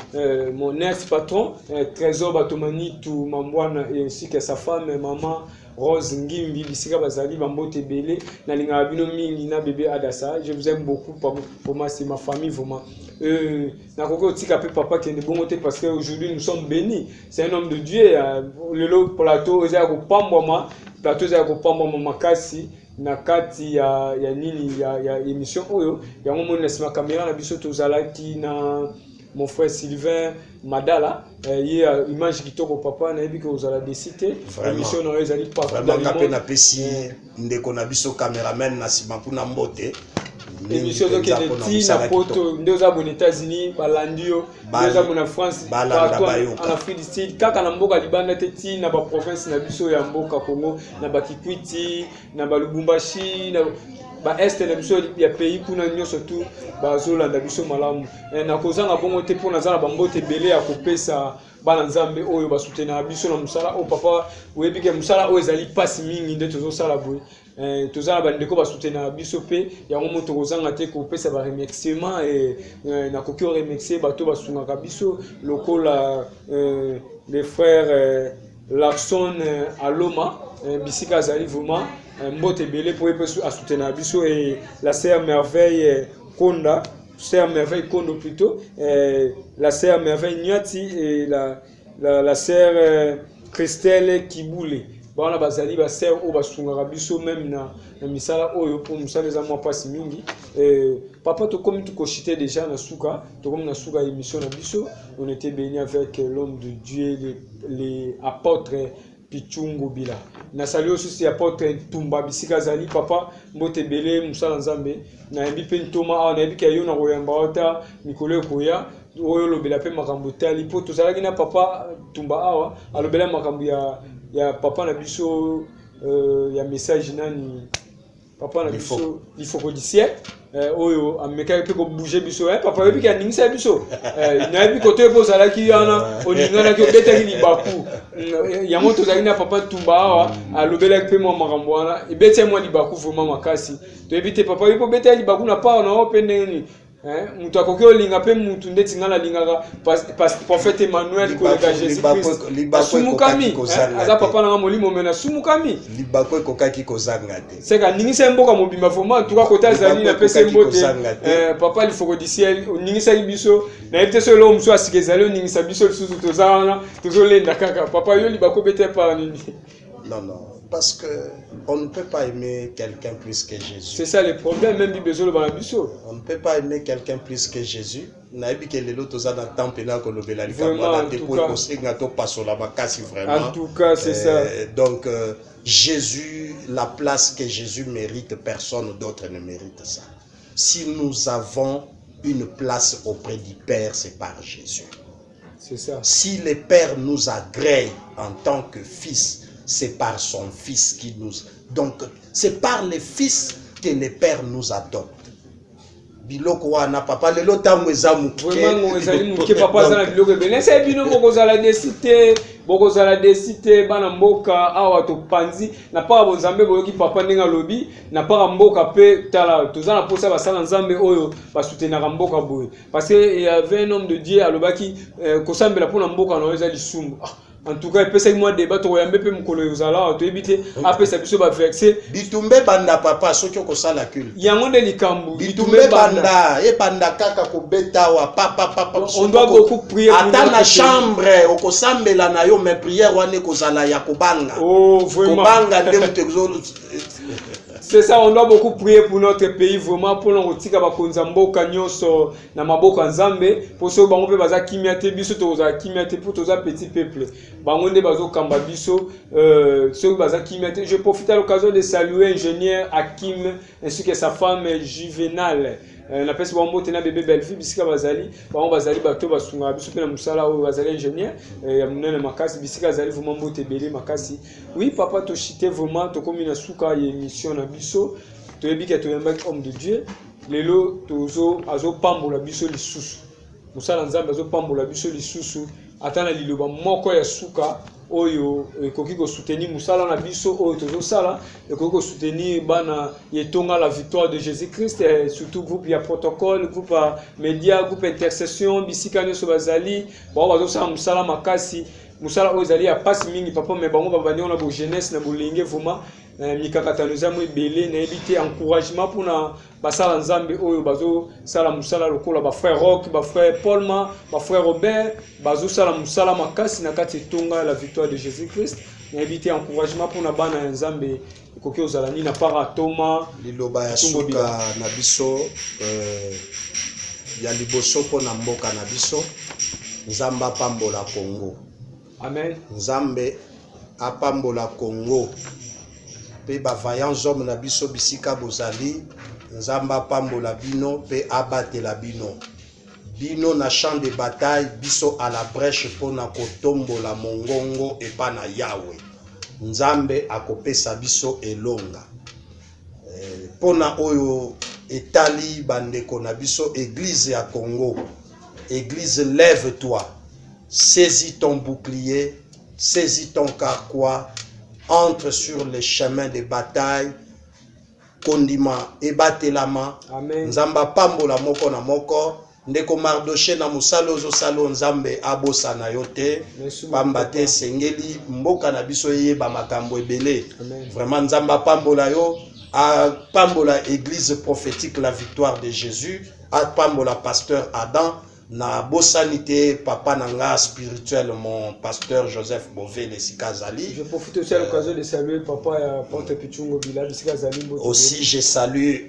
mon ex-patron Trésor Batomani tout Mambwana et ainsi que sa femme maman Rose Ngimbi bisika bazali bambote belé na linga bino mingi na bébé Adassa. Je vous aime beaucoup pour moi c'est ma famille vraiment. Na koko tika pe papa qui est bon côté parce que aujourd'hui nous sommes bénis. C'est un homme de Dieu. Le plateau za ko pamboma plateau za ko pamboma makasi na kati ya nini ya émission oyo yango moni na sima caméra na biso tozalaki na mon frère Sylvain Madala, il y a image qui tombe au papa, on a vu que vous allez décider. Vraiment, na pesi ndeko na biso cameraman na sima puna mbote. Émission donc est na poto ndoza bon États-Unis balandio ndoza bon France partout en Afrique du Sud kaka na mboka libanda teti na ba province na biso ya mboka Congo na ba Kikwiti na ba Lubumbashi na ba est na biso ya pays kuna nyo surtout ba zolanda biso malamu na kozanga bongo te pona za na bambote belé ya kopesa bana nzambe oyo ba soutenir biso na musala o papa oyebi ke musala o ezali passe mingi nde tozo sala boy tozala bandeko ba soutenir biso pe ya ngo moto kozanga te ko pesa ba remerciement na koki remercier bato ba sungaka biso lokola les frères Larson Aloma bisika zali vraiment mbote belé pour a soutenir biso et la sœur merveille Konda sœur merveille Kondo plutôt la sœur merveille Nyati et la sœur Christelle Kiboulé. Bon la bazali ba sœur o basungaka biso même na misala oyo pour musala za moi pas mingi papa to comme tu kochité déjà na suka to comme na suka émission na biso on était béni avec l'homme de Dieu les apôtres Pichungu Bila na salut aussi apôtre Tumba bisika zali papa mbote belé musala nzambe na yebi pe ntoma na yebi kayo na koyamba ota mikolo koya oyo lobela pe makambo tali po to zalaki na papa Tumba awa alobela makambo ya papa na biso ya message nani papa na biso il faut que d'ici oyo ameka pe ko bouger biso papa yebi ka ningisa biso na yebi kote po zalaki yana oningana ko betaki libaku ya moto zalaki na papa Tumba awa alobela pe mo makambo wana ebete mo libaku vraiment makasi to yebi te papa yebi po betaki libaku na pa na opende ni mutu akoki olinga pe mutu ndeti ngala lingaka parce que prophète Emmanuel kolega Jésus Christ sumukami aza papa na molimo mena sumukami libako ekokaki kozanga te seka ningisa mboka mobimba vraiment tuka kota zali na pese mbote papa il faut que d'ici ningisa biso na ete so lo mso asikeza ningisa biso lisusu tozana tozolenda kaka papa yo libako bete par nini non parce que on ne peut pas aimer quelqu'un plus que Jésus. C'est ça le problème, même besoin de biso. On ne peut pas aimer quelqu'un plus que Jésus. Na ebi ke lelo toza na temple na ko lobela likamwa na te pour ko senga to pasola makasi vraiment. En tout cas, c'est ça. Donc Jésus, la place que Jésus mérite, personne d'autre ne mérite ça. Si nous avons une place auprès du Père, c'est par Jésus. C'est ça. Si le Père nous agrée en tant que fils, c'est par son fils qui nous... Donc, c'est par le fils que le Père nous adopte. Biloko wana papa lelo tango ezamu vraiment ezali muke papa zana biloko ebele c'est bino bokozala décité bana mboka awa to panzi na pa bonzambe boyoki papa ndinga lobi na pa mboka pe tala tozana posa basala nzambe oyo basoutenaka mboka boye parce que il y avait un homme de Dieu alobaki kosambela pona mboka na ezali sumbu. En tout cas, il peut se moi débat to yambe pe mukolo yozala to ebite après ça biso ba vexer bitumbe banda papa soki ko sala kul yango de likambu bitumbe banda e banda kaka ko beta wa papa on doit beaucoup prier pour ata na chambre oko sambela na yo mais prière wane ko sala ya kobanga vraiment kobanga ndemte c'est ça, on doit beaucoup prier pour notre pays vraiment pour nous tika bakonza mboka nyonso na maboka nzambe pour so bango pe baza kimia te biso to za kimia te pour toza petit peuple bango nde bazo kamba biso so baza kimia te. Je profite à l'occasion de saluer ingénieur Hakim ainsi que sa femme Juvenal. Na pesi bango tena bébé belle-fille bisika bazali bato basunga biso pe na musala o bazali ingénieur ya munene makasi bisika bazali vraiment mbote belé makasi. Oui papa to chité vraiment to komi na suka ya émission na biso to yebika to yamba homme de Dieu lelo tozo azo pambola biso lisusu musala nzambe azo pambola biso lisusu atana liloba moko ya suka oyo ekoki ko soutenir musala na biso oyo tozo sala ekoki ko soutenir bana yetonga la victoire de Jésus-Christ surtout groupe ya protocole groupe média groupe intercession bisika nyoso bazali bazo sala musala makasi musala oyo zali ya passe mingi papa mais bango babani on a bo jeunesse na bolenge vraiment mikakatano za mo ebele na ebité encouragement pour na basala nzambe oyo bazo sala musala lokola ba frère Rock ba frère Paulma ba frère Robert bazo sala musala makasi na kati tonga la victoire de Jésus-Christ na ebité encouragement pour na bana nzambe koki ozalani na para Thomas liloba ya suka na biso ya liboso pona mboka na biso. Nzamba pambola Congo. Amen. Nzambe apambola Congo. Pe ba vaillants hommes na biso bisika bozali. Nzamba pambola bino pe abatela bino. Bino na champ de bataille biso à la brèche pona kotombola mongongo epa na Yahweh. Nzambe akopesa biso elonga. Pona oyo etali bandeko na biso église ya Congo. Église, lève-toi. Saisis ton bouclier, saisis ton carquois, entre sur les chemins de bataille. Kondima ebatelama. Amen. Nzamba pambola moko na moko. Ndeko Mardoché na musalo zo salo nzambe abosa na yote. Pamba te sengeli mboka na biso yeba makambo ebele. Vraiment nzamba pambola yo. A pambola église prophétique la victoire de Jésus. A pambola pasteur Adam. Na bosanité papa nanga spirituel mon pasteur Joseph Bové le Sikazali. Je profite aussi à l'occasion de saluer papa Ponte Pichungo Bila Sikazali. Aussi je salue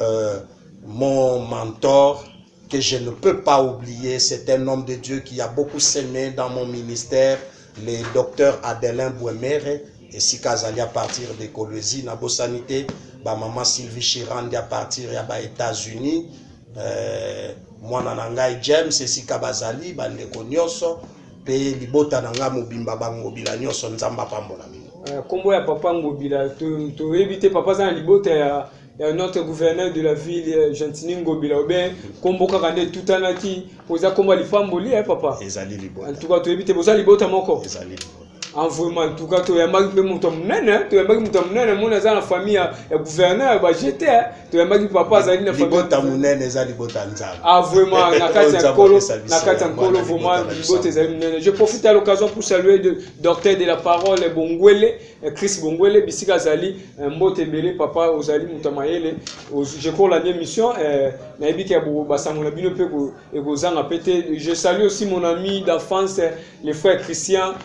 mon mentor que je ne peux pas oublier, c'est un homme de Dieu qui a beaucoup semé dans mon ministère, le docteur Adelin Bouemere et Sikazali à partir de Kolwezi na bosanité, ba maman Sylvie Chirandi à partir ya États-Unis. Mwana nangai James esika bazali bandeko nyonso pe libota nanga mobimba bangobila nyonso nzamba pambola bino. Kombo ya papa ngobila to éviter papa za libota ya notre gouverneur de la ville Gentini Ngobila obe kombo kaka nde tutanaki poza kombo lipamboli papa. Ezali libota. En tout cas to éviter poza libota moko. Ezali libota. En vraiment, en tout cas, tu as marqué mon nene, tu as marqué mon nene, mon dans la famille, le gouverneur, bah j'étais, tu as marqué papa, ça la famille. Libota mon nene, ezali libota nzambe. Ah vraiment, na kati kolo, vraiment, libota ezali nene. Je profite à l'occasion pour saluer le docteur de la parole Bongwele, Chris Bongwele, bisika zali, mbote belé papa ozali mutamayele. Je crois la mission, na ebi ke basangola bino pe ko ekozanga pété. Je salue aussi mon ami d'enfance, le frère Christian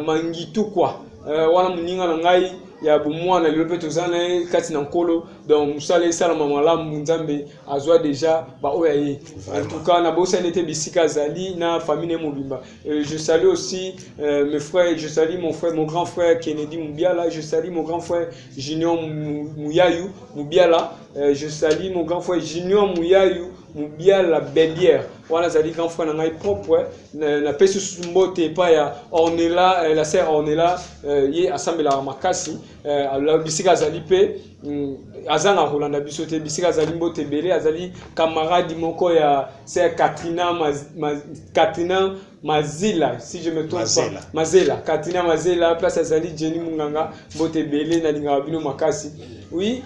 Mangitu quoi. Wana muninga na ngai ya bomwana lepe tozana kati na nkolo donc musala esala malamu nzambe azwa déjà ba oyaye. En tout cas na bosa n'était bisika zali na famille mobimba. Je salue aussi mes frères, je salue mon grand frère Kennedy Mubiala, je salue mon grand frère Junior Muyayu Mubiala, je salue mon grand frère Junior Muyayu Mubiala Bélière. Voilà, ça dit grand frère n'a pas propre. Na pesu mbote pa ya Ornella, la sœur Ornella, yé assemblée la makasi. La bisika zali pe azana Rolanda bisote bisika zali mbote belé azali camarade moko ya sœur Katrina Mazila, si je me trompe pas. Mazela, Katrina Mazela, place azali Jenny Munganga mbote belé na linga bino makasi. Oui.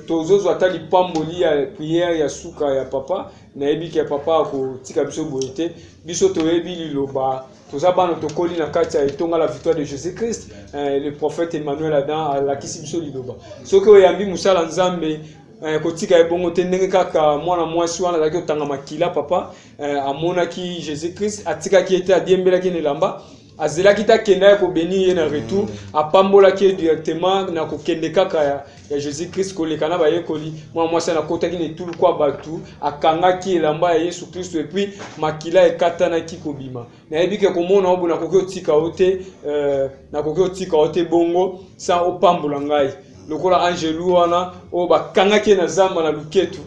Tozozo atali pamboli ya prière ya suka ya papa na ebi ke papa ko tika biso boyete biso to ebi liloba toza bana tokoli na kati ya etonga la victoire de Jésus-Christ, le prophète Emmanuel Adam la kisi biso liloba soki oyambi musala nzambe kotika ebongo te ndenge kaka mwana mwasi wana zaki otanga makila papa amonaki Jésus-Christ atikaki ete adiembelaki nelamba azelaki ta kenda ko béni ye na retour apambola ki directement na ko kende kaka ya Jésus-Christ ko lekana ba yekoli moi ça na kota ki ne tout quoi batu akanga ki elamba ya Yesu Christ et puis makila ekatana ki ko bima na ebike ko mona obo na ko tika ote na ko tika ote bongo sa opambola ngai lokola angelu wana o bakanga ki na zamba na luketu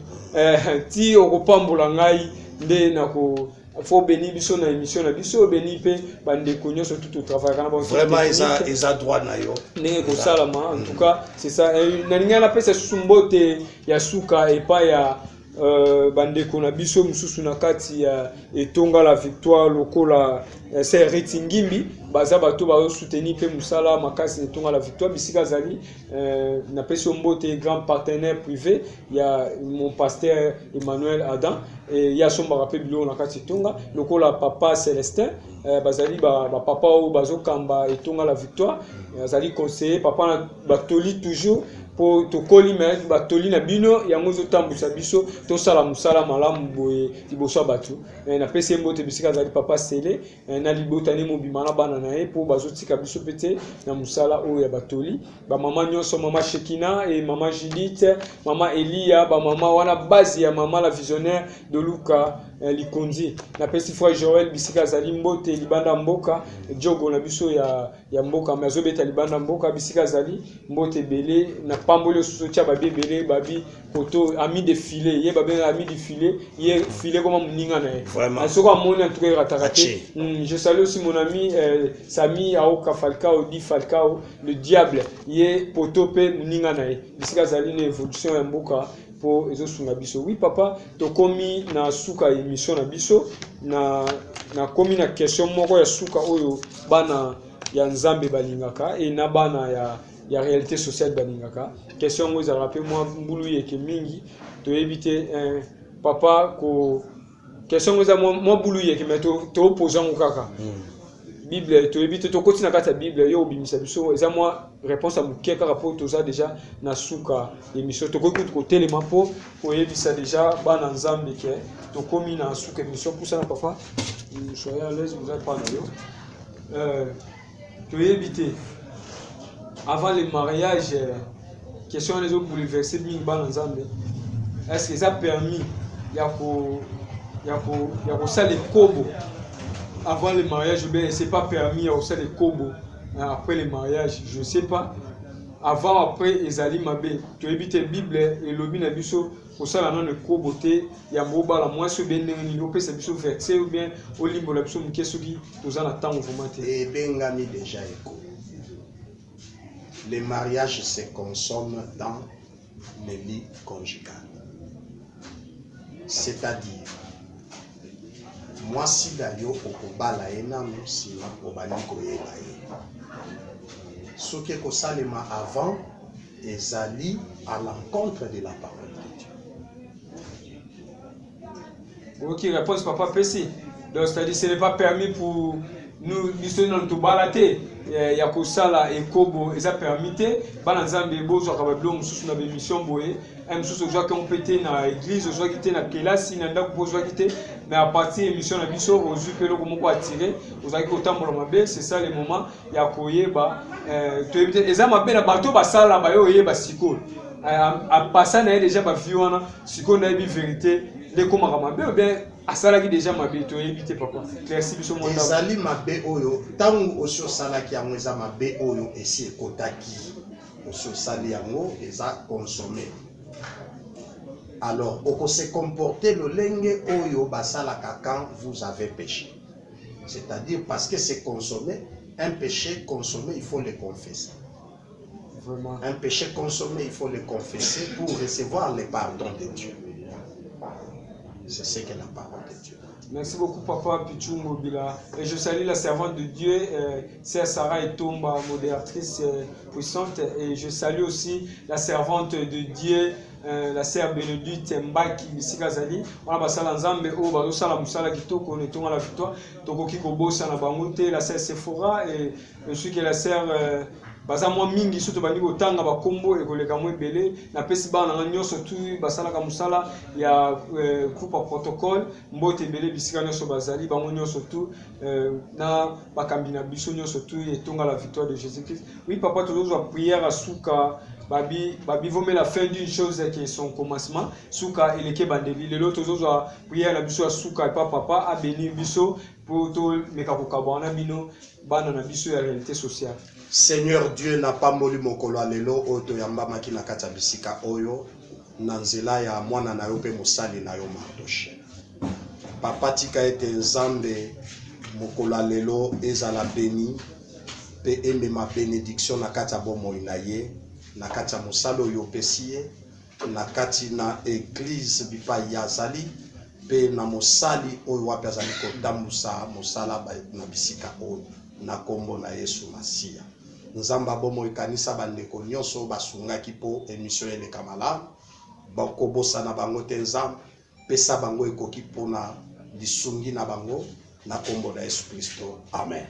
ti okopambola ngai nde na ko faut bénir biso na émission na biso bénir pe bande konyo surtout tout travail kana vraiment ils droit na yo ne ko salama en tout cas c'est ça na ninga na pesa sumbote ya suka et pas ya bande kona biso mususu na kati ya etonga la victoire lokola c'est Ritingimbi baza bato ba soutenir pe musala makasi etonga la victoire bisika zali na pesa mbote grand partenaire privé ya mon pasteur Emmanuel Adam et ya somba rappel bilo na kati etonga lokola papa Célestin bazali ba papa o bazo kamba etonga la victoire bazali conseiller papa batoli toujours pour to koli mais batoli na bino ya mozo tambusa biso to sala musala malamu boye liboso batu na pesa mbote bisika zali papa Sele na libotani mobimana bana na e pour bazotika biso pete na musala o ya batoli ba mama nyonso mama Shekina et mama Judith mama Elia ba mama wana base ya mama la visionnaire de Luka likondi na pesi frère Joël bisika zali mbote libanda mboka jogo na biso ya mboka mazobeta libanda mboka bisika zali mbote belé na pamboli susu tia babi belé babi poto ami de filet ye babi ami de filet ye filet comme muninga na soko amoni en tout cas ratakate. Je salue aussi mon ami Sami Aoka Falcao di Falcao le diable ye poto pe muninga na bisika zali une évolution ya mboka pour ezosunga biso. Oui papa to komi na suka émission na biso na komi na question moko ya suka oyo bana ya nzambe balingaka et na bana ya réalité sociale balingaka question ngo za rappel moi mbulu yeke mingi to éviter papa ko question ngo za moi mbulu yeke mais to opposant ngo kaka Bible to éviter to continue na kata Bible yo obimisa biso eza moi réponse à muke kaka po to za déjà na suka émission to ko telema po ko yebisa déjà bana nzambe ke to komi na suka émission pour ça na papa soyez à l'aise vous allez parler yo to éviter avant le mariage question les autres bouleverser mingi bana nzambe est-ce que ça permis ya ko ça les kobo avant le mariage, bien c'est pas permis à aussi les kobo après le mariage, je sais pas. Avant, après, ezali mabe. Tu évites la Bible et le bin abiso pour ça la non le kobo te ya mboba la moins sur ben ni lopé c'est biso verset ou bien au limbo la biso mkesuki tozana temps vraiment te. Et bengami déjà écho. Le mariage se consomme dans le lit conjugal. C'est-à-dire moi si d'ailleurs okobala enano sima obali koyeba ye soki ekosalema avant ezali à l'encontre de la parole de Dieu. Ok, réponse papa Pessi. Donc c'est-à-dire ce n'est pas permis pour nous biso non to balate ya kosala ekobo eza permité bana nzambe bozo ka bablo mususu na émission boye mususu joa que on pété na église joa kité na kelasi na ndako bozo kité mais à partir émission na biso ozu pelo ko moko attirer ozaki kotambola mabe c'est ça le moment ya koyeba to éviter eza mabe na bato basala ba yo yeba siko a passer na déjà ba viona siko na bi vérité les komaka mabe ou bien asalaki déjà mabe to éviter papa merci biso mo ndako ezali mabe oyo tangu osio salaki yango eza mabe oyo esi ekotaki osio sali yango eza consommé alors oko se comporter lolenge oyo basalaka quand vous avez péché, c'est-à-dire parce que c'est consommé un péché consommé il faut le confesser. Vraiment. Un péché consommé il faut le confesser pour recevoir le pardon de Dieu. C'est ce que la parole de Dieu. Merci beaucoup Papa Pichou Mobila. Et je salue la servante de Dieu, Sœur Sarah Etomba, modératrice puissante. Et je salue aussi la servante de Dieu, la Sœur Bénédicte Mbaki Bisikazali. On a passé l'ensemble au Bazo Salam Sala Kitoko, on est à la victoire. Toko Kiko Bossa Nabangote, la Sœur Sephora et je suis que la Sœur. Baza mwa mingi soto bani kotanga bakombo ekoleka mwe belé na pesi bana na nyonso tu basala ka musala ya coupe protocole mbote belé bisika nyonso bazali bango nyonso tu na bakambi na biso nyonso tu etonga la victoire de Jésus-Christ. Oui papa toujours prière à suka babi vomé la fin d'une chose qui est son commencement suka eleke bandeli lelo toujours prière la biso à suka et papa a béni biso pour to meka kokabana bino bana na biso ya réalité sociale. Seigneur Dieu n'a pas moli mokolo alelo oto yamba makina kata bisika oyo na nzela ya mwana na yo pe mosali na yo Mardoche. Papa tika ete nzambe mokolo alelo ezala béni pe eme ma bénédiction na kata bomoi na ye na kata mosalo yo pesie na kati na église bipa ya zali pe na mosali oyo wapi azali kotambusa mosala na bisika oyo na kombo na Yesu Masia. Nzamba bomo ikanisa bandeko nyonso basungaki po émission eleka malamu bakobosa na bango te nzambe pesa bango ekoki mpona lisungi na bango na kombo na Yesu Kristo amen.